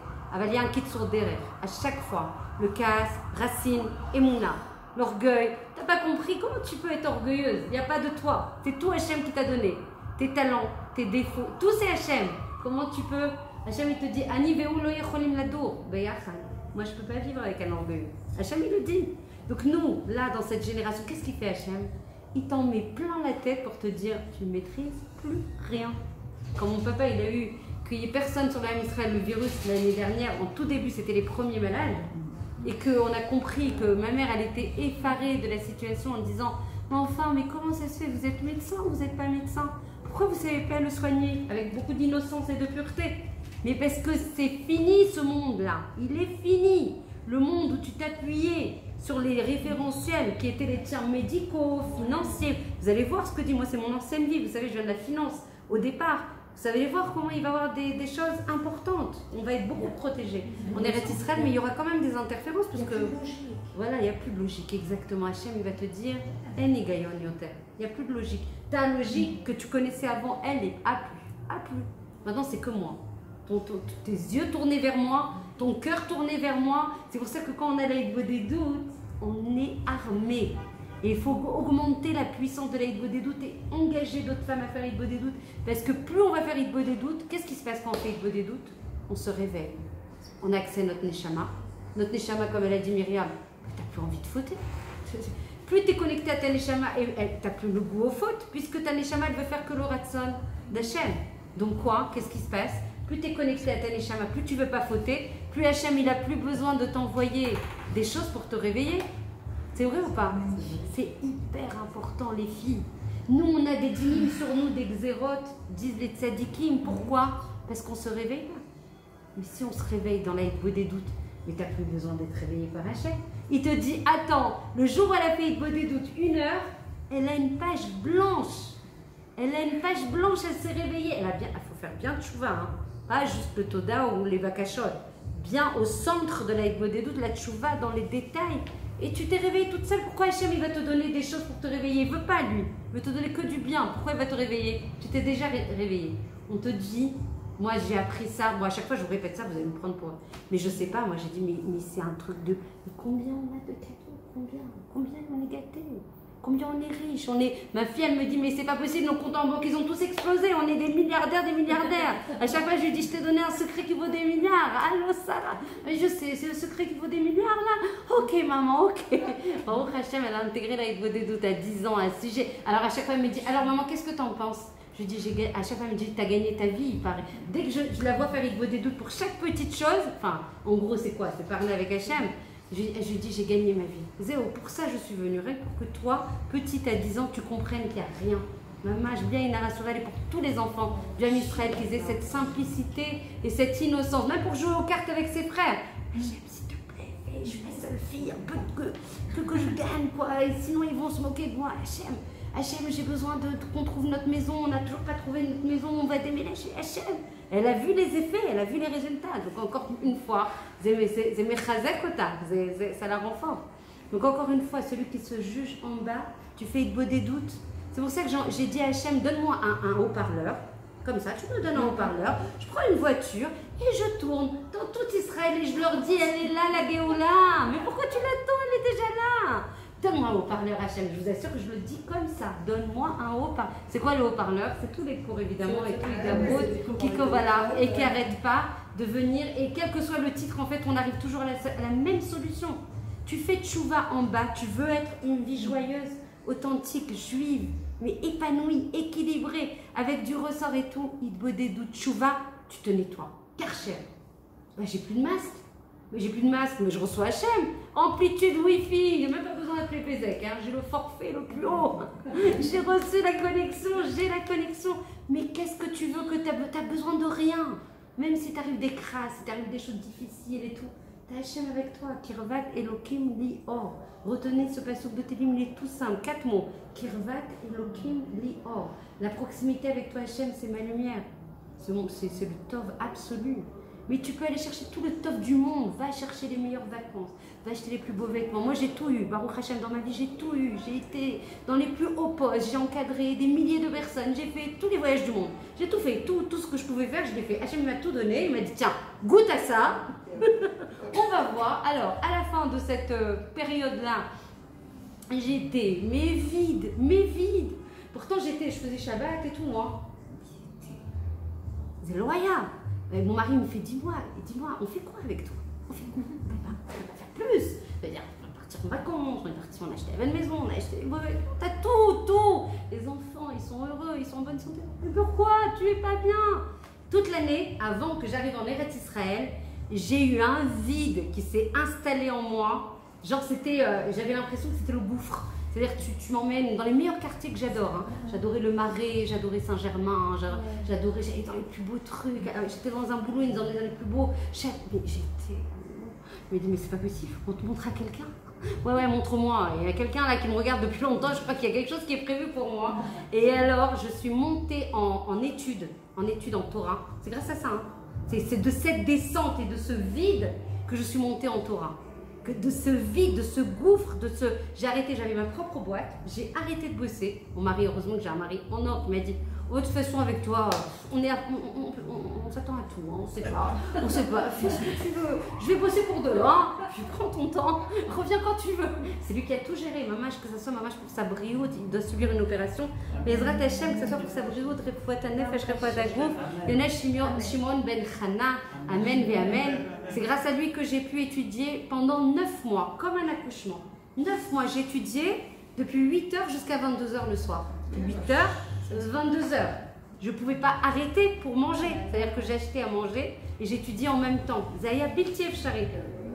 Speaker 1: Il y a un kit sur derrière. À chaque fois, le Kaas, Racine, Emouna. L'orgueil, tu n'as pas compris comment tu peux être orgueilleuse. Il n'y a pas de toi. C'est tout Hachem qui t'a donné. Tes talents, tes défauts, tout c'est Hachem. Comment tu peux. Hachem il te dit Ani ve'u lo yecholim ladour. Moi je ne peux pas vivre avec un orgueil. Hachem il le dit. Donc nous, là dans cette génération, qu'est-ce qu'il fait Hachem? Il t'en met plein la tête pour te dire tu ne maîtrises plus rien. Quand mon papa il a eu qu'il n'y ait personne sur l'âme Israël, le virus l'année dernière, en tout début c'était les premiers malades. Et qu'on a compris que ma mère, elle était effarée de la situation en disant « Mais enfin, mais comment ça se fait? Vous êtes médecin ou vous n'êtes pas médecin? Pourquoi vous ne savez pas le soigner ?» Avec beaucoup d'innocence et de pureté. Mais parce que c'est fini ce monde-là. Il est fini. Le monde où tu t'appuyais sur les référentiels qui étaient les termes médicaux, financiers. Vous allez voir ce que dit, moi c'est mon ancienne vie. Vous savez, je viens de la finance au départ. Vous allez voir comment il va y avoir des choses importantes. On va être beaucoup protégés. On est resté Israël, mais il y aura quand même des interférences. Parce que, voilà, il n'y a plus de logique. Exactement. Hachem, il va te dire il n'y a plus de logique. Ta logique que tu connaissais avant, elle n'est plus. Maintenant, c'est que moi. Tes yeux tournés vers moi, ton cœur tourné vers moi. C'est pour ça que quand on a l'Aïd des doutes, on est armé. Et il faut augmenter la puissance de l'Aïd des doutes et engager d'autres femmes à faire l'Aïd des doutes. Parce que plus on va faire l'Aïd des doutes, qu'est-ce qui se passe quand on fait l'Aïd des doutes? On se réveille. On a accès à notre Neshama. Notre Neshama, comme elle a dit Myriam, tu n'as plus envie de fauter. Plus tu es connecté à ta Neshama, tu n'as plus le goût aux fautes, puisque ta Neshama, elle veut faire que le Ratson d'Hachem. Donc quoi? Qu'est-ce qui se passe? Plus tu es connecté à ta Neshama, plus tu ne veux pas fauter, plus Hachem, il n'a plus besoin de t'envoyer des choses pour te réveiller. C'est vrai ou pas? C'est hyper important, les filles. Nous, on a des dynimes sur nous, des xérotes, disent les tzadikim. Pourquoi? Parce qu'on se réveille pas. Mais si on se réveille dans l'Aïd des doutes, mais tu n'as plus besoin d'être réveillé par Hachem. Il te dit, attends, le jour où elle a fait l'Aïd des doutes, 1 heure, elle a une page blanche. Elle s'est réveillée. Il faut faire bien tchouva, hein. Pas juste le Toda ou les Vakashot. Bien au centre de l'Aïd des doutes, la tchouva dans les détails. Et tu t'es réveillée toute seule. Pourquoi Hachem il va te donner des choses pour te réveiller? Il ne veut pas lui. Il veut te donner que du bien. Pourquoi il va te réveiller? Tu t'es déjà réveillée. On te dit, moi j'ai appris ça. Moi à chaque fois je vous répète ça, vous allez me prendre pour... Mais je sais pas, moi j'ai dit, mais c'est un truc de... Mais combien on a de cadeaux? Combien on est gâtés? Combien on est riche? Ma fille elle me dit, mais c'est pas possible, nos comptes en banque ils ont tous explosé. On est des milliardaires. À chaque fois je lui dis, je t'ai donné un secret qui vaut des milliards. Allô Sarah? Mais je sais, c'est le secret qui vaut des milliards là. Ok maman, ok. Baruch Hachem, elle a intégré l'Aïd des doutes à 10 ans, un sujet. Alors à chaque fois elle me dit, alors maman qu'est-ce que t'en penses? Je dis, à chaque fois elle me dit, t'as gagné ta vie, il paraît. Dès que je la vois faire l'Aïd des doutes pour chaque petite chose, enfin en gros c'est quoi? C'est parler avec Hachem. Je lui dis, j'ai gagné ma vie. Zéo, pour ça je suis venue, rien pour que toi, petite à 10 ans, tu comprennes qu'il n'y a rien. Maman, je viens une arassurale pour tous les enfants du Ham Israël qui aient cette simplicité et cette innocence, même pour jouer aux cartes avec ses frères. Hachem, s'il te plaît, je suis la seule fille, un peu que je gagne, quoi, et sinon ils vont se moquer de moi. Hachem, j'ai besoin qu'on trouve notre maison, on n'a toujours pas trouvé notre maison, on va déménager. Hachem. Elle a vu les effets, elle a vu les résultats. Donc encore une fois, ça la rend fort. Donc encore une fois, celui qui se juge en bas, tu fais beau des doutes. C'est pour ça que j'ai dit à Hachem, donne-moi un haut-parleur. Comme ça, tu me donnes un haut-parleur. Je prends une voiture Et je tourne dans tout Israël et je leur dis, elle est là la Géoula. Mais pourquoi tu l'attends? Elle est déjà là. Donne-moi un haut-parleur Hachem, je vous assure que je le dis comme ça. Donne-moi un haut-parleur. C'est quoi le haut-parleur? C'est tous les cours évidemment et tous les dabroutes qui voilà, et qui n'arrêtent pas de venir. Et quel que soit le titre, en fait, on arrive toujours à la même solution. Tu fais tchouva en bas, tu veux être une vie joyeuse, authentique, juive, mais épanouie, équilibrée, avec du ressort et tout. Idbodé doute tchouva, tu te nettoies. Karcher. Ben, j'ai plus de masque. Mais j'ai plus de masque, mais je reçois Hachem. Amplitude Wi-Fi, il n'y a même pas besoin d'appeler Pézek, hein. J'ai le forfait le plus haut. J'ai reçu la connexion, j'ai la connexion. Mais qu'est-ce que tu veux que tu as besoin de rien. Même si t'arrives des crasses, si t'arrives des choses difficiles et tout. T'as Hachem avec toi. Kirvat Elokim Li Or. Retenez ce passouk de Télim, il est tout simple. 4 mots. Kirvat Elokim Li Or. La proximité avec toi Hachem, c'est ma lumière. C'est le tov absolu. Mais tu peux aller chercher tout le top du monde. Va chercher les meilleures vacances. Va acheter les plus beaux vêtements. Moi, j'ai tout eu. Baruch Hashem, dans ma vie, j'ai tout eu. J'ai été dans les plus hauts postes. J'ai encadré des milliers de personnes. J'ai fait tous les voyages du monde. J'ai tout fait. Tout ce que je pouvais faire, je l'ai fait. Hashem m'a tout donné. Il m'a dit, tiens, goûte à ça. On va voir. Alors, à la fin de cette période-là, j'étais, mais vide. Pourtant, je faisais Shabbat et tout, moi. C'est loyal. Mon mari me fait, dis-moi, on fait quoi avec toi? On fait quoi? On va faire plus. C'est-à-dire, on va partir en vacances, on a acheté la belle maison, on a acheté les beaux vêtements, t'as tout. Les enfants, ils sont heureux, ils sont en bonne santé. Mais pourquoi? Tu es pas bien. Toute l'année, avant que j'arrive en Eretz Israël, j'ai eu un vide qui s'est installé en moi. Genre, j'avais l'impression que c'était le gouffre. C'est-à-dire que tu m'emmènes dans les meilleurs quartiers que j'adore. Hein. J'adorais le Marais, j'adorais Saint-Germain, j'allais dans les plus beaux trucs. J'étais dans un boulot, ils nous emmenaient dans les plus beaux. Mais j'étais... Je me dis, mais c'est pas possible, on te montre à quelqu'un. Ouais, montre-moi. Il y a quelqu'un là qui me regarde depuis longtemps, je crois qu'il y a quelque chose qui est prévu pour moi. Et alors, je suis montée en études en Torah. C'est grâce à ça. Hein. C'est de cette descente et de ce vide que je suis montée en Torah. Que de ce vide, de ce gouffre, j'ai arrêté, j'avais ma propre boîte, j'ai arrêté de bosser. Mon mari, heureusement que j'ai un mari en or qui m'a dit, oh, de toute façon avec toi, on s'attend à tout, hein, on sait pas, fais ce que tu veux, je vais bosser pour demain, puis prends ton temps, reviens quand tu veux. C'est lui qui a tout géré, que ce soit Mamash pour sa brioute, il doit subir une opération, mais Ezrat Hashem, que ce soit pour sa brioute, Refouat HaNefesh, Refouat HaGouf, Yonel Shimon Ben Chana, Amen ve Amen. C'est grâce à lui que j'ai pu étudier pendant 9 mois, comme un accouchement. 9 mois, j'ai étudié depuis 8h jusqu'à 22h le soir. 8h, 22h. Je ne pouvais pas arrêter pour manger. C'est-à-dire que j'achetais à manger et j'étudiais en même temps. Zaya Biltiev Charik.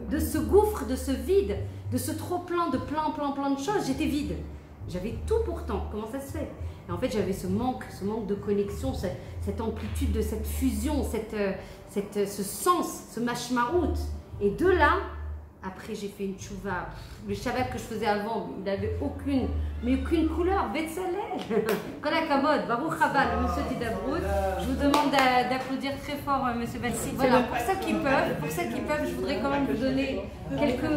Speaker 1: De ce gouffre, de ce vide, de ce trop-plein, de plein de choses, j'étais vide. J'avais tout pourtant. Comment ça se fait? Et en fait, j'avais ce manque de connexion, cette amplitude de cette fusion, ce sens, ce mashmaout. Et de là, après j'ai fait une tchouva. Le Shabbat que je faisais avant, il n'avait aucune couleur. Betsalel. Kolakavod, Baruch Haba, le monsieur Didabrout. Je vous demande d'applaudir très fort, monsieur Bassi. Voilà, pour ceux qui peuvent, je voudrais quand même vous donner quelques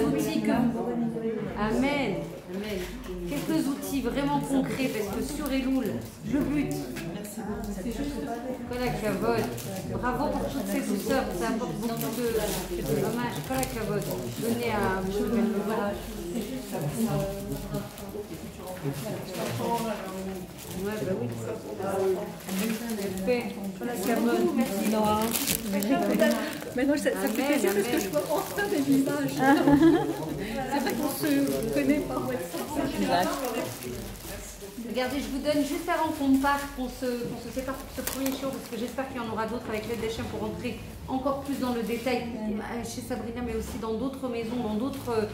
Speaker 1: outils que vous... Amen. Quelques outils vraiment concrets, parce que sur Elul, le but, Kolakavod, bravo pour toutes ces douceurs, ça apporte beaucoup de dommages. Kolakavod, donnez à M. Benlevage. Ouais, bah oui.
Speaker 3: Merci Noah. Maintenant, ça fait plaisir parce que je vois enfin des visages. C'est vrai qu'on se connaît par WhatsApp.
Speaker 1: Regardez, je vous donne juste avant qu'on parte, qu'on se sépare pour ce premier show, parce que j'espère qu'il y en aura d'autres avec l'aide des chiens pour rentrer encore plus dans le détail chez Sabrina, mais aussi dans d'autres maisons, dans d'autres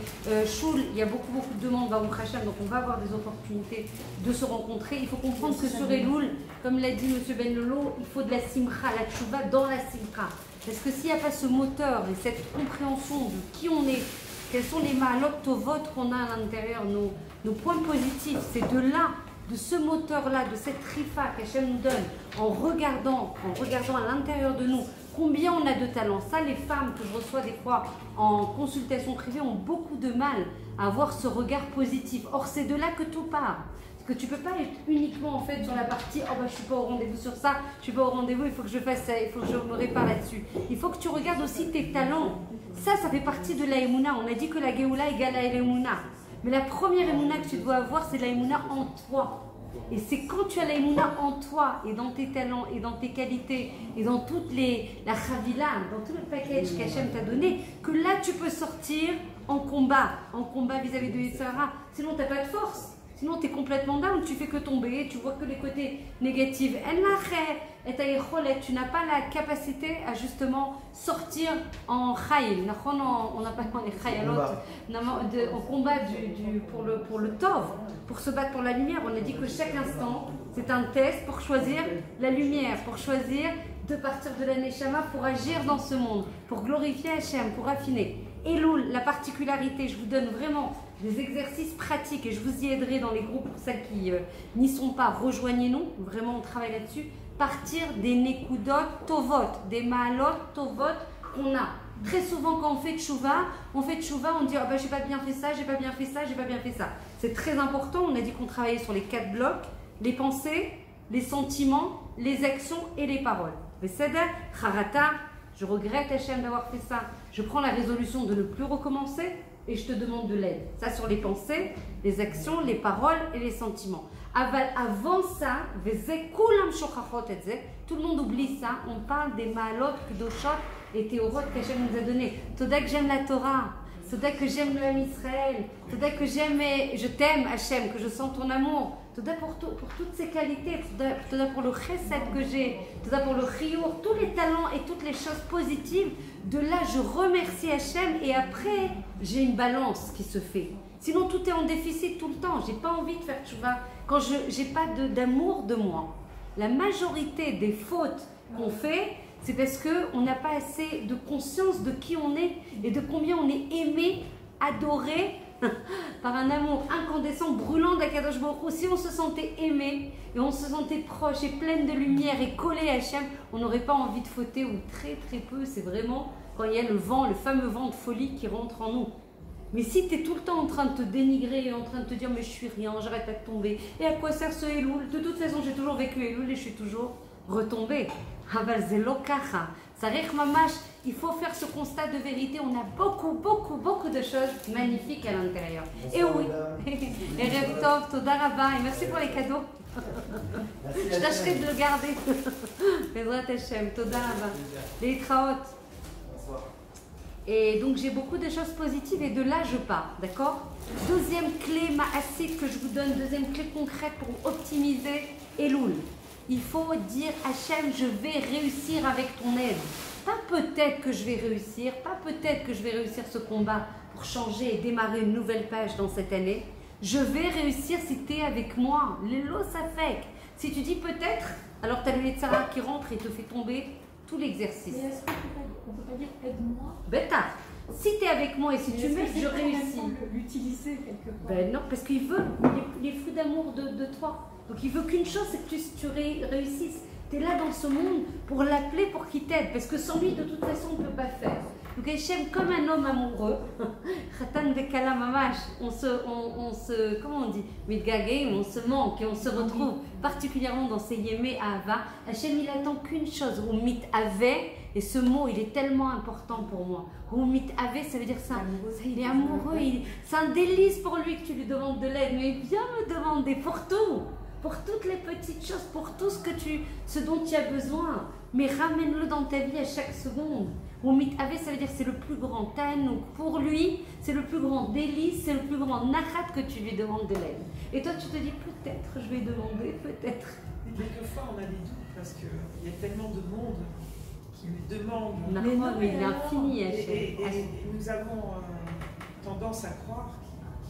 Speaker 1: shouls. Il y a beaucoup de demandes, Baruch Hashem, donc on va avoir des opportunités de se rencontrer. Il faut comprendre que sur Elul, comme l'a dit M. Ben Lolo, il faut de la simcha, la tchouva dans la simcha. Parce que s'il n'y a pas ce moteur et cette compréhension de qui on est, quels sont les ma'alot tovot qu'on a à l'intérieur, nos points positifs, c'est de là, de ce moteur-là, de cette rifa qu'Hachem nous donne, en regardant à l'intérieur de nous Combien on a de talent. Ça, les femmes que je reçois des fois en consultation privée ont beaucoup de mal à avoir ce regard positif. Or, c'est de là que tout part. Parce que tu ne peux pas être uniquement en fait sur la partie « Oh bah je ne suis pas au rendez-vous sur ça, je ne suis pas au rendez-vous, il faut que je fasse ça, il faut que je me répare là-dessus. » Il faut que tu regardes aussi tes talents. Ça fait partie de la Emouna. On a dit que la Géoula égale à l'Emouna. Mais la première Emouna que tu dois avoir, c'est la Emouna en toi. Et c'est quand tu as la Emouna en toi et dans tes talents et dans tes qualités et dans toute la Chavila, dans tout le package qu'Hachem t'a donné, que là tu peux sortir en combat vis-à-vis de Yetzirah. Sinon tu n'as pas de force. Sinon, tu es complètement down, tu fais que tomber, tu vois que les côtés négatifs. Tu n'as pas la capacité à justement sortir en chayil. On n'a pas les chayalot, en combat pour le tov, pour se battre pour la lumière. On a dit que chaque instant, c'est un test pour choisir la lumière, pour choisir de partir de la neshama pour agir dans ce monde, pour glorifier Hachem, pour affiner. Elul, la particularité, je vous donne vraiment des exercices pratiques et je vous y aiderai dans les groupes pour celles qui n'y sont pas. Rejoignez-nous, vraiment on travaille là-dessus. Partir des nekudot tovot, des maalot tovot qu'on a. Très souvent quand on fait tchouva, on dit oh, bah, j'ai pas bien fait ça, j'ai pas bien fait ça, j'ai pas bien fait ça. C'est très important, on a dit qu'on travaillait sur les 4 blocs, les pensées, les sentiments, les actions et les paroles. Veseder, charata, je regrette Hachem d'avoir fait ça, je prends la résolution de ne plus recommencer et je te demande de l'aide. Ça sur les pensées, les actions, les paroles et les sentiments. Avant ça, tout le monde oublie ça, on parle des maalot, kdoshot et théorot qu'Hachem nous a donné. Toda que j'aime la Torah, toda que j'aime le Ham Israël, toda que je t'aime Hachem, que je sens ton amour, toda pour toutes ces qualités, toda pour le chesed que j'ai, toda pour le chiour, tous les talents et toutes les choses positives. De là, je remercie Hachem et après, j'ai une balance qui se fait. Sinon, tout est en déficit tout le temps. J'ai pas envie de faire tchouva quand je n'ai pas d'amour de moi. La majorité des fautes qu'on fait, c'est parce qu'on n'a pas assez de conscience de qui on est et de combien on est aimé, adoré par un amour incandescent, brûlant d'Akadosh Baruch Hu. Si on se sentait aimé et on se sentait proche et pleine de lumière et collé à Hachem, on n'aurait pas envie de fauter ou très très peu. C'est vraiment quand il y a le vent, le fameux vent de folie qui rentre en nous. Mais si tu es tout le temps en train de te dénigrer et en train de te dire mais je suis rien, j'arrête pas de tomber, et à quoi sert ce Elul? De toute façon j'ai toujours vécu Elul et je suis toujours retombée. Il faut faire ce constat de vérité. On a beaucoup de choses magnifiques à l'intérieur. Et oui, et Rev Tov, Toda Rabba, et merci pour les cadeaux. Je tâcherai de le garder. Bezrat Hashem, Toda Rabba. Les Traot. Et donc j'ai beaucoup de choses positives et de là je pars, d'accord? Deuxième clé ma'asit que je vous donne, deuxième clé concrète pour optimiser Elul. Il faut dire Hachem, je vais réussir avec ton aide. Pas peut-être que je vais réussir, pas peut-être que je vais réussir ce combat pour changer et démarrer une nouvelle page dans cette année. Je vais réussir si tu es avec moi. L'élo ça fait. Si tu dis peut-être, alors tu as le Yetzirah qui rentre et te fait tomber tout l'exercice.
Speaker 3: Mais est-ce qu'on peut pas dire aide-moi?
Speaker 1: Bêta. Si tu es avec moi et si tu m'aides, je réussis.
Speaker 3: L'utiliser quelque part.
Speaker 1: Ben non, parce qu'il veut, il est fou d'amour de toi. Donc il veut qu'une chose, c'est que tu réussisses. Tu es là dans ce monde pour l'appeler, pour qu'il t'aide. Parce que sans lui, de toute façon, on ne peut pas faire. Donc Hachem, comme un homme amoureux, Khatan Bekala Mamash, on se, comment on dit, Midgagé, on se manque et on se retrouve particulièrement dans ces Yémé Ahava. Hachem, il attend qu'une chose, ou Mit-Ave, et ce mot, il est tellement important pour moi. Ou Mit-Ave, ça veut dire ça, il est amoureux, c'est un délice pour lui que tu lui demandes de l'aide, mais viens me demander pour tout. Pour toutes les petites choses, pour tout ce dont tu as besoin. Mais ramène-le dans ta vie à chaque seconde. Ou Mit-Ave, ça veut dire c'est le plus grand tanouk. Pour lui, c'est le plus grand délice, c'est le plus grand nachat que tu lui demandes de l'aide. Et toi, tu te dis peut-être, je vais demander, peut-être.
Speaker 5: Mais quelquefois, on a des doutes parce qu'il y a tellement de monde qui lui demande.
Speaker 1: Mais il est infini, Hachem.
Speaker 5: Et nous avons tendance à croire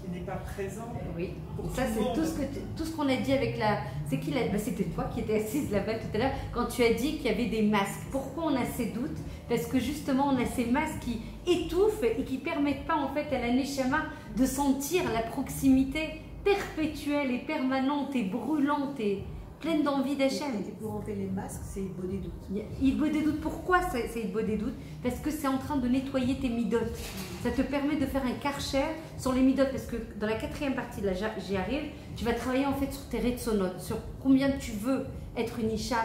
Speaker 5: qui n'est pas présent.
Speaker 1: Oui, ça c'est tout ce qu'on a dit avec la... C'est qui là? C'était toi qui étais assise là-bas tout à l'heure quand tu as dit qu'il y avait des masques. Pourquoi on a ces doutes? Parce que justement on a ces masques qui étouffent et qui ne permettent pas en fait à la Neshama de sentir la proximité perpétuelle et permanente et brûlante et pleine d'envie d'Hachem.
Speaker 3: Et pour enlever les masques, c'est Hitbo des doutes.
Speaker 1: Hitbo des doutes, pourquoi c'est Hitbo des doutes? Parce que c'est en train de nettoyer tes midotes. Ça te permet de faire un karcher sur les midotes, parce que dans la 4e partie, là j'y arrive, tu vas travailler en fait sur tes retsonot, sur combien tu veux être une Isha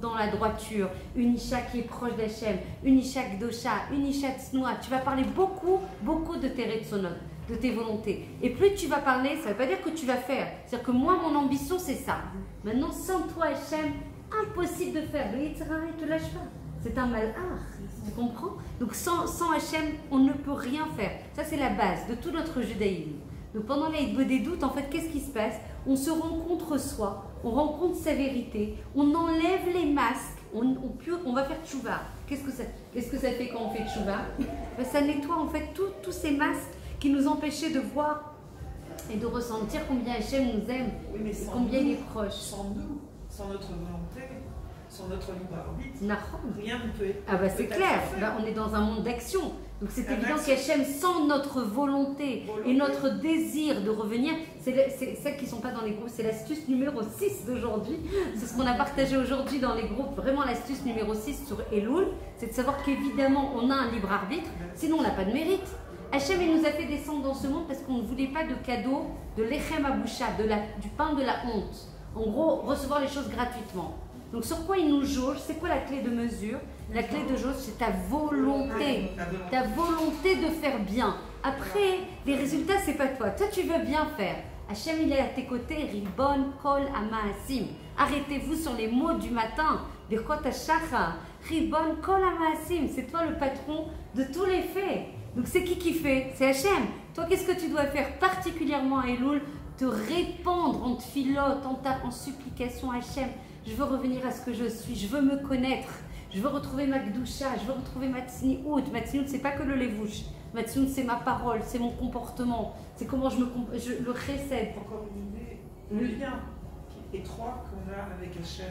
Speaker 1: dans la droiture, une Isha qui est proche d'Hachem, une Isha Gdosha, une Isha Tsnoua. Tu vas parler beaucoup de tes retsonot, de tes volontés. Et plus tu vas parler, ça ne veut pas dire que tu vas faire. C'est-à-dire que moi, mon ambition, c'est ça. Maintenant, sans toi, Hachem, impossible de faire. Le Yitzhara, il ne te lâche pas. C'est un malheur. Tu comprends? Donc, sans Hachem, on ne peut rien faire. Ça, c'est la base de tout notre judaïsme. Donc, pendant la Hitbo des doutes, en fait, qu'est-ce qui se passe? On se rencontre soi, on rencontre sa vérité, on enlève les masques, on va faire tchouva. Qu'est-ce que ça fait quand on fait tchouva? Ben, ça nettoie en fait tous ces masques qui nous empêchaient de voir et de ressentir combien Hachem nous aime,
Speaker 5: oui, mais
Speaker 1: combien il est proche.
Speaker 5: Sans nous, sans notre volonté, sans notre libre arbitre, rien ne peut être.
Speaker 1: Ah bah c'est clair, bah, on est dans un monde d'action. Donc c'est évident qu'Hachem, sans notre volonté et notre désir de revenir, c'est celles qui ne sont pas dans les groupes, c'est l'astuce numéro 6 d'aujourd'hui. C'est ce qu'on a partagé aujourd'hui dans les groupes. Vraiment l'astuce numéro 6 sur Elul, c'est de savoir qu'évidemment on a un libre arbitre, sinon on n'a pas de mérite. Hachem il nous a fait descendre dans ce monde parce qu'on ne voulait pas de cadeau, de l'echem aboucha, du pain de la honte. En gros, recevoir les choses gratuitement. Donc sur quoi il nous jauge? C'est quoi la clé de mesure? La clé de jauge, c'est ta volonté. Ta volonté de faire bien. Après, les résultats, c'est pas toi. Toi, tu veux bien faire. Hachem, il est à tes côtés. Ribon kol amaasim. Arrêtez-vous sur les mots du matin. Birkot hashacha. Ribon kol amaasim. C'est toi le patron de tous les faits. Donc c'est qui fait? C'est Hachem. Toi, qu'est-ce que tu dois faire particulièrement à Elul? Te répandre en tfilote, en supplication à Hachem. Je veux revenir à ce que je suis, je veux me connaître, je veux retrouver ma Gdusha, je veux retrouver ma Tsniout. Ma Tsniout, c'est pas que le levouche. Ma Tsniout, c'est ma parole, c'est mon comportement, c'est comment je le récède.
Speaker 5: Encore une idée, le lien étroit qu'on a avec Hachem.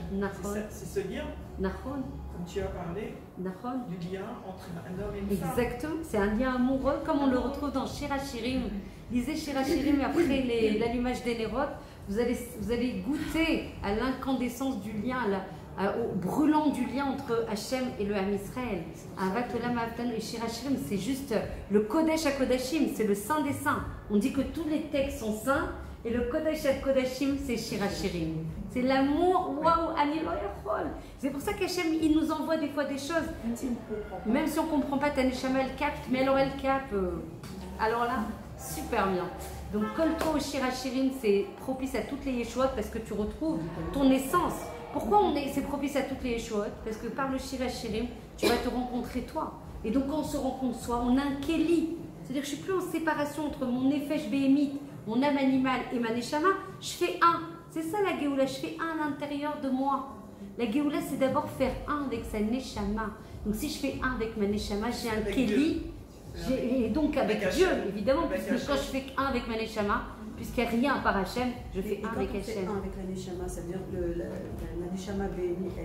Speaker 5: C'est ce lien, comme tu as parlé, du lien entre un homme et une femme.
Speaker 1: Exactement, c'est un lien amoureux, comme on le retrouve dans Shir Hashirim. Lisez Shir Hashirim après l'allumage des Nérotes. Vous allez goûter à l'incandescence du lien, au brûlant du lien entre Hachem et le Ham Israël. Avat Olam Avtanu et Shir Hashirim, c'est juste le Kodesh HaKodashim, c'est le Saint des Saints. On dit que tous les textes sont saints et le Kodesh HaKodashim, c'est Shir Hashirim. C'est l'amour, waouh, Ani lo yachol. C'est pour ça qu'Hachem, il nous envoie des fois des choses. Même si on ne comprend pas, ta neshama, elle capte, mais alors elle capte. Alors là, super bien. Donc, Kolto Shir Hashirim, c'est propice à toutes les Yeshuot parce que tu retrouves ton essence. Pourquoi c'est propice à toutes les Yeshuot? Parce que par le Shir Hashirim, tu vas te rencontrer toi. Et donc, quand on se rencontre soi, on a un Keli. C'est-à-dire que je ne suis plus en séparation entre mon Nefesh Behemit, mon âme animale et ma Neshama. Je fais un. C'est ça la Géoula, je fais un à l'intérieur de moi. La Géoula, c'est d'abord faire un avec sa Neshama. Donc, si je fais un avec ma Neshama, j'ai un Keli. Et donc avec Dieu, évidemment, puisque quand je fais un avec ma Neshama, puisqu'il n'y a rien par Hachem, je fais un avec Hachem.
Speaker 3: Un avec la Neshama, ça veut dire que la Neshama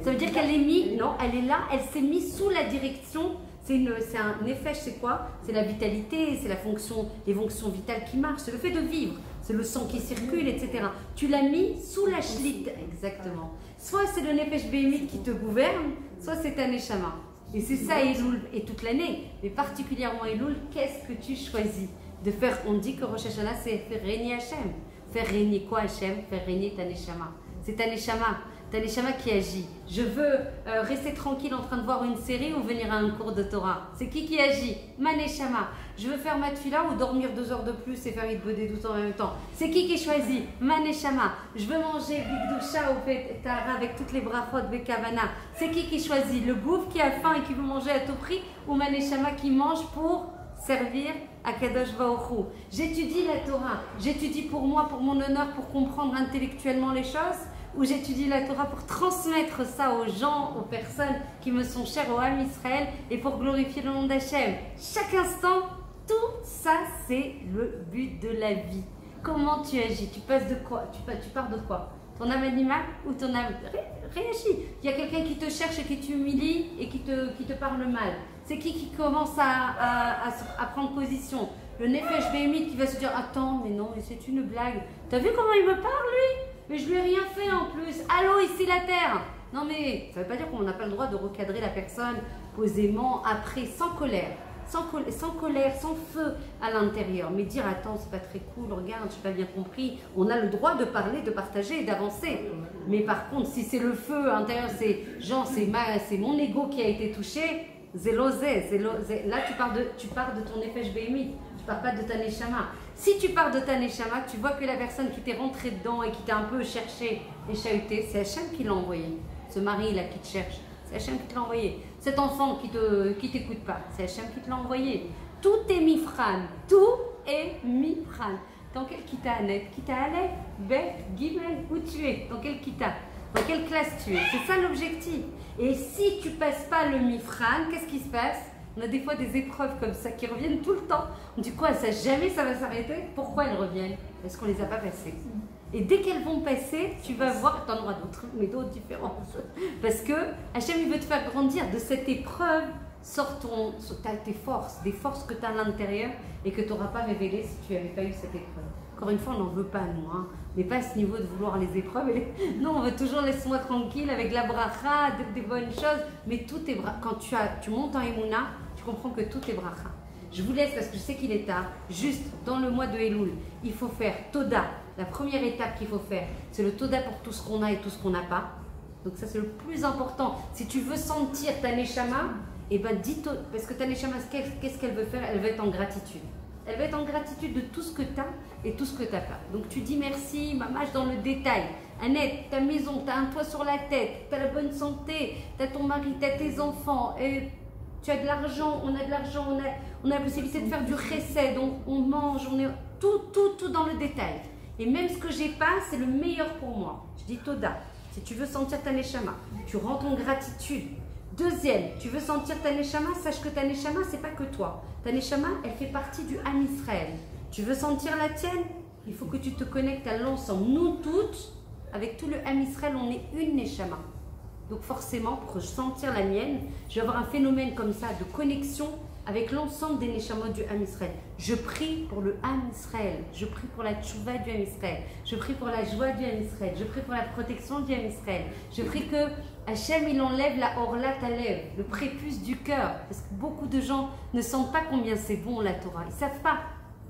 Speaker 1: ça veut dire qu'elle est mise, non, elle est là, elle s'est mise sous la direction. C'est un nefesh, c'est quoi? C'est la vitalité, c'est les fonctions vitales qui marchent, c'est le fait de vivre, c'est le sang qui circule, etc. Tu l'as mis sous la shlit, exactement. Soit c'est le nefesh behemit qui te gouverne, soit c'est ta Neshama. Et c'est ça Elul, et toute l'année, mais particulièrement Elul, qu'est-ce que tu choisis de faire? On dit que Rosh Hashanah, c'est faire régner Hachem. Faire régner quoi Hachem? Faire régner ta Neshama. C'est ta Neshama qui agit. Je veux rester tranquille en train de voir une série ou venir à un cours de Torah. C'est qui agit? Ma Neshama. Je veux faire ma tefila ou dormir 2 heures de plus et faire Hitbo des doutes en même temps. C'est qui choisit? Ma Neshama. Je veux manger Bigdusha ou Petara avec toutes les brachot Bekavana. C'est qui choisit? Le gouffre qui a faim et qui veut manger à tout prix ou ma Neshama qui mange pour servir à Kadosh Baruch Hu. J'étudie la Torah. J'étudie pour moi, pour mon honneur, pour comprendre intellectuellement les choses, ou j'étudie la Torah pour transmettre ça aux gens, aux personnes qui me sont chères, au Ham Israël, et pour glorifier le nom d'Hachem. Chaque instant, tout ça, c'est le but de la vie. Comment tu agis? Tu passes de quoi? Tu pars de quoi? Ton âme animale ou ton âme... Réagis. Il y a quelqu'un qui te cherche et qui t'humilie et qui te parle mal. C'est qui commence à prendre position? Le Nefesh Behemit qui va se dire « Attends, mais non, mais c'est une blague. T'as vu comment il me parle, lui? Mais je lui ai rien fait en plus. Allô, ici la terre. Non mais, ça veut pas dire qu'on n'a pas le droit de recadrer la personne posément, après, sans colère. Sans colère, sans feu à l'intérieur. Mais dire, attends, c'est pas très cool, regarde, j'ai pas bien compris. On a le droit de parler, de partager et d'avancer. Mais par contre, si c'est le feu à l'intérieur, c'est mon ego qui a été touché, là tu pars de ton Nefesh Behemit, tu pars pas de ta Neshama. Si tu pars de ta Neshama, tu vois que la personne qui t'est rentrée dedans et qui t'a un peu cherché et chahuté, c'est Hachem qui l'a envoyé. Ce mari là qui te cherche, c'est Hachem qui te l'a envoyé. Cet enfant qui t'écoute pas, c'est Hachem qui te l'a envoyé. Tout est mifran, tout est mifran. Dans quel kita Annette? Kita Aleph, Bet, Gimel, où tu es? Dans quel kita? Dans quelle classe tu es? C'est ça l'objectif. Et si tu passes pas le mifran, qu'est-ce qui se passe? On a des fois des épreuves comme ça qui reviennent tout le temps. On dit quoi? Jamais ça va s'arrêter? Pourquoi elles reviennent? Parce qu'on les a pas passées. Et dès qu'elles vont passer, tu vas voir, tu en auras d'autres, mais d'autres différentes. Parce que Hachem, il veut te faire grandir. De cette épreuve, sort tes forces, des forces que tu as à l'intérieur et que tu n'auras pas révélées si tu n'avais pas eu cette épreuve. Encore une fois, on n'en veut pas, nous. Hein. Mais pas à ce niveau de vouloir les épreuves. Non, on veut toujours laisse-moi tranquille avec la bracha, des bonnes choses. Mais tout est bracha. Quand tu montes en Emouna, tu comprends que tout est bracha. Je vous laisse parce que je sais qu'il est tard. Juste dans le mois de Elul, il faut faire Toda. La première étape qu'il faut faire, c'est le Toda pour tout ce qu'on a et tout ce qu'on n'a pas. Donc ça, c'est le plus important. Si tu veux sentir ta Neshama, eh ben dis parce que ta Neshama, qu'est-ce qu'elle veut faire? Elle veut être en gratitude. Elle va être en gratitude de tout ce que tu as et tout ce que tu n'as pas. Donc tu dis merci, mamache dans le détail. Annette, ta maison, tu as un toit sur la tête, tu as la bonne santé, tu as ton mari, tu as tes enfants, et tu as de l'argent, on a de l'argent, on a la possibilité de faire du chesed, on mange, on est tout dans le détail. Et même ce que j'ai pas, c'est le meilleur pour moi. Je dis Toda. Si tu veux sentir ta Neshama, tu rentres en gratitude. Deuxième, tu veux sentir ta Neshama, sache que ta Neshama, c'est pas que toi. Ta Neshama, elle fait partie du Ham Israël. Tu veux sentir la tienne, il faut que tu te connectes à l'ensemble. Nous toutes, avec tout le Ham Israël, on est une Neshama. Donc forcément, pour sentir la mienne, je vais avoir un phénomène comme ça de connexion avec l'ensemble des Neshamot du Ham Israël. Je prie pour le Ham Israël, je prie pour la tchouva du Ham Israël, je prie pour la joie du Ham Israël, je prie pour la protection du Ham Israël, je prie que Hachem il enlève la Orla Talev, le prépuce du cœur, parce que beaucoup de gens ne sentent pas combien c'est bon la Torah, ils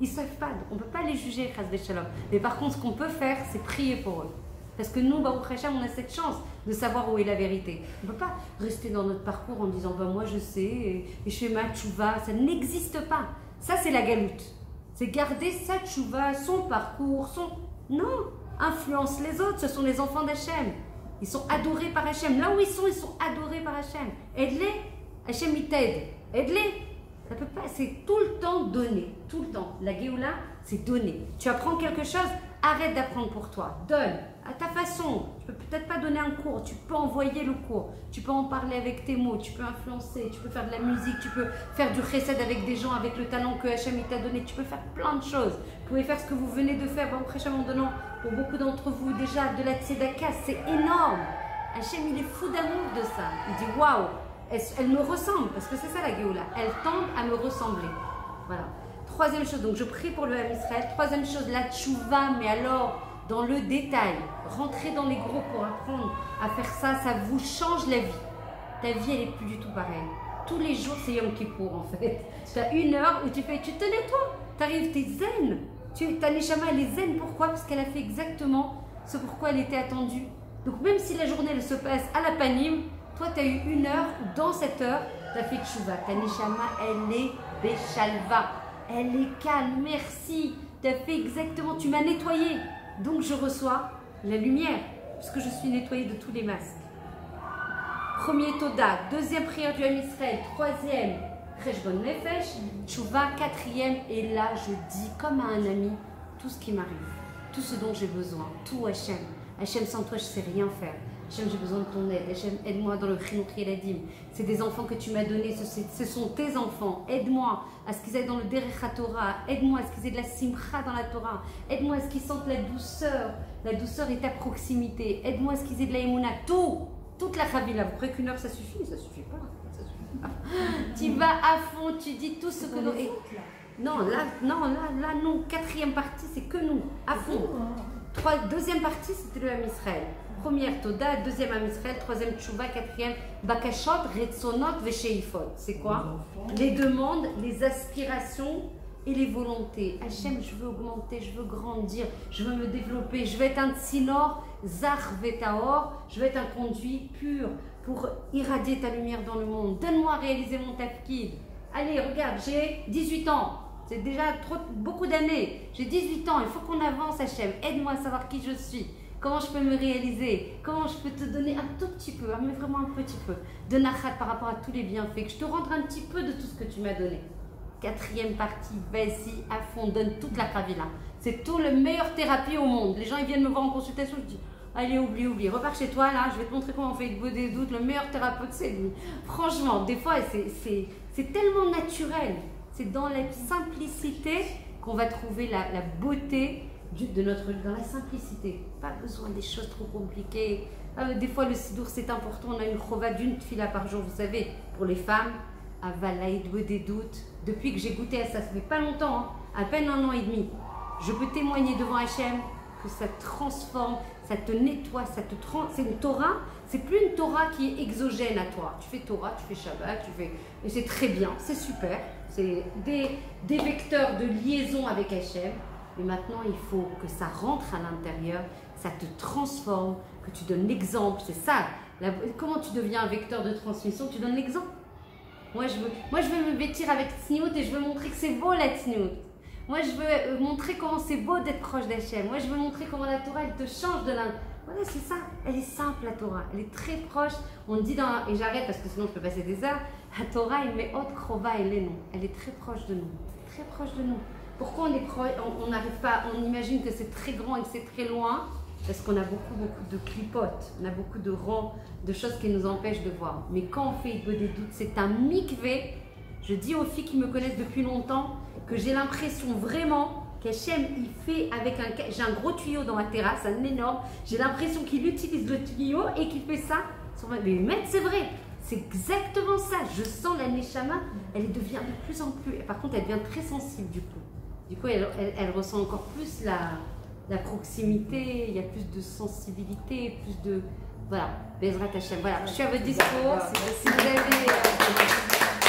Speaker 1: savent pas, on ne peut pas les juger, Chas v'Shalom. Mais par contre, ce qu'on peut faire, c'est prier pour eux. Parce que nous, Baruch Hashem, on a cette chance de savoir où est la vérité. On ne peut pas rester dans notre parcours en disant moi je sais, et je fais ma tchouva. Ça n'existe pas. Ça, c'est la galoute. C'est garder sa tchouva, son parcours, Non, influence les autres. Ce sont les enfants d'Hachem. Ils sont adorés par Hachem. Là où ils sont adorés par Hachem. Aide-les. Hachem, il t'aide. Aide-les. Ça peut pas. C'est tout le temps donner. Tout le temps. La Géoula, c'est donner. Tu apprends quelque chose, arrête d'apprendre pour toi. Donne. À ta façon, tu peux peut-être pas donner un cours, tu peux envoyer le cours, tu peux en parler avec tes mots, tu peux influencer, tu peux faire de la musique, tu peux faire du chesed avec des gens, avec le talent que Hachem t'a donné, tu peux faire plein de choses. Vous pouvez faire ce que vous venez de faire, Hachem en donnant pour beaucoup d'entre vous déjà de la tzedaka, c'est énorme. Hachem il est fou d'amour de ça, il dit waouh, elle me ressemble, parce que c'est ça la Géoula, elle tend à me ressembler. Voilà. Troisième chose, donc je prie pour le Ham Israël. Troisième chose, la tchouva, mais alors dans le détail, rentrer dans les groupes pour apprendre à faire ça, ça vous change la vie. Ta vie, elle n'est plus du tout pareille. Tous les jours, c'est Yom Kippour en fait. Tu as une heure où tu te nettoies, tu arrives, tu es zen. Ta Neshama, elle est zen, pourquoi? Parce qu'elle a fait exactement ce pourquoi elle était attendue. Donc même si la journée, elle se passe à la panim, toi, tu as eu une heure où dans cette heure, tu as fait tchouva. Ta Neshama, elle est béchalva. Elle est calme, merci. Tu as fait exactement, tu m'as nettoyé. Donc je reçois la lumière, puisque je suis nettoyée de tous les masques. Premier Toda, deuxième prière du Ham Israël, troisième Cheshbon Nefesh, Tchouva, quatrième, et là je dis comme à un ami, tout ce qui m'arrive, tout ce dont j'ai besoin, tout Hachem. Hachem, sans toi je ne sais rien faire. Hachem, j'ai besoin de ton aide. Hachem, aide-moi dans le Chinouk Yeladim. C'est des enfants que tu m'as donnés, ce sont tes enfants. Aide-moi à ce qu'ils aillent dans le Derech HaTorah. Aide-moi à ce qu'ils aient de la simcha dans la Torah. Aide-moi à ce qu'ils sentent la douceur. La douceur est à proximité. Aide-moi à ce qu'ils aient de la Emouna. Toute la Chavila. Vous croyez qu'une heure ça suffit? Ça suffit pas. Ça suffit pas. Tu vas à fond, tu dis tout ce que nous... Non, là, non. Quatrième partie, c'est que nous, à fond. Deuxième partie, c'était le Am Israël. Première Toda, deuxième Am Israël, troisième Tchouva, quatrième Bakashot, Retzonot, Vesheifot. C'est quoi? Les demandes, les aspirations et les volontés. Hachem, je veux augmenter, je veux grandir, je veux me développer, je veux être un tsinor, Zar Vetaor, je veux être un conduit pur pour irradier ta lumière dans le monde. Donne-moi à réaliser mon tafkid. Allez, regarde, j'ai 18 ans. C'est déjà beaucoup d'années. J'ai 18 ans, il faut qu'on avance, Hachem. Aide-moi à savoir qui je suis. Comment je peux me réaliser? Comment je peux te donner un tout petit peu, mais vraiment un petit peu, de nachat par rapport à tous les bienfaits, que je te rende un petit peu de tout ce que tu m'as donné. Quatrième partie, vas-y à fond, donne toute la kravila. C'est tout le meilleure thérapie au monde. Les gens ils viennent me voir en consultation, je dis allez, oublie, repars chez toi là, je vais te montrer comment on fait avec des doutes. Le meilleur thérapeute c'est lui. Franchement, des fois c'est tellement naturel. C'est dans la simplicité qu'on va trouver la beauté dans la simplicité. Pas besoin des choses trop compliquées. Des fois le sidour c'est important, on a une chova d'une fila par jour, vous savez, pour les femmes. Avalaïd des doutes. Depuis que j'ai goûté à ça, ça fait pas longtemps, hein, à peine 1 an et demi. Je peux témoigner devant Hachem que ça te transforme, ça te nettoie, c'est une Torah, c'est plus une Torah qui est exogène à toi. Tu fais Torah, tu fais Shabbat, et c'est très bien, c'est super. C'est des vecteurs de liaison avec Hachem. Mais maintenant, il faut que ça rentre à l'intérieur, ça te transforme, que tu donnes l'exemple. C'est ça. Comment tu deviens un vecteur de transmission? Tu donnes l'exemple. Moi, je veux me vêtir avec tsniout et je veux montrer que c'est beau la tsniout. Moi, je veux montrer comment c'est beau d'être proche d'Hachem. Moi, je veux montrer comment la Torah, elle te change de l'un. Voilà, c'est ça. Elle est simple, la Torah. Elle est très proche. On dit et j'arrête parce que sinon je peux passer des heures. La Torah, elle met haute krova et les noms. Elle est très proche de nous. Très proche de nous. Pourquoi on n'arrive pas, on imagine que c'est très grand et que c'est très loin? Parce qu'on a beaucoup de clipotes, on a beaucoup de rangs, de choses qui nous empêchent de voir. Mais quand on fait des doutes, c'est un mikvé. Je dis aux filles qui me connaissent depuis longtemps que j'ai l'impression vraiment qu'Hachem, il fait avec j'ai un gros tuyau dans ma terrasse, un énorme. J'ai l'impression qu'il utilise le tuyau et qu'il fait ça. Mais c'est vrai, c'est exactement ça. Je sens la neshama, elle devient de plus en plus. Par contre, elle devient très sensible du coup. Du coup, elle ressent encore plus la proximité, il y a plus de sensibilité, plus de... Voilà, Bezrat Hachem. Voilà, je suis à votre discours. Si vous avez...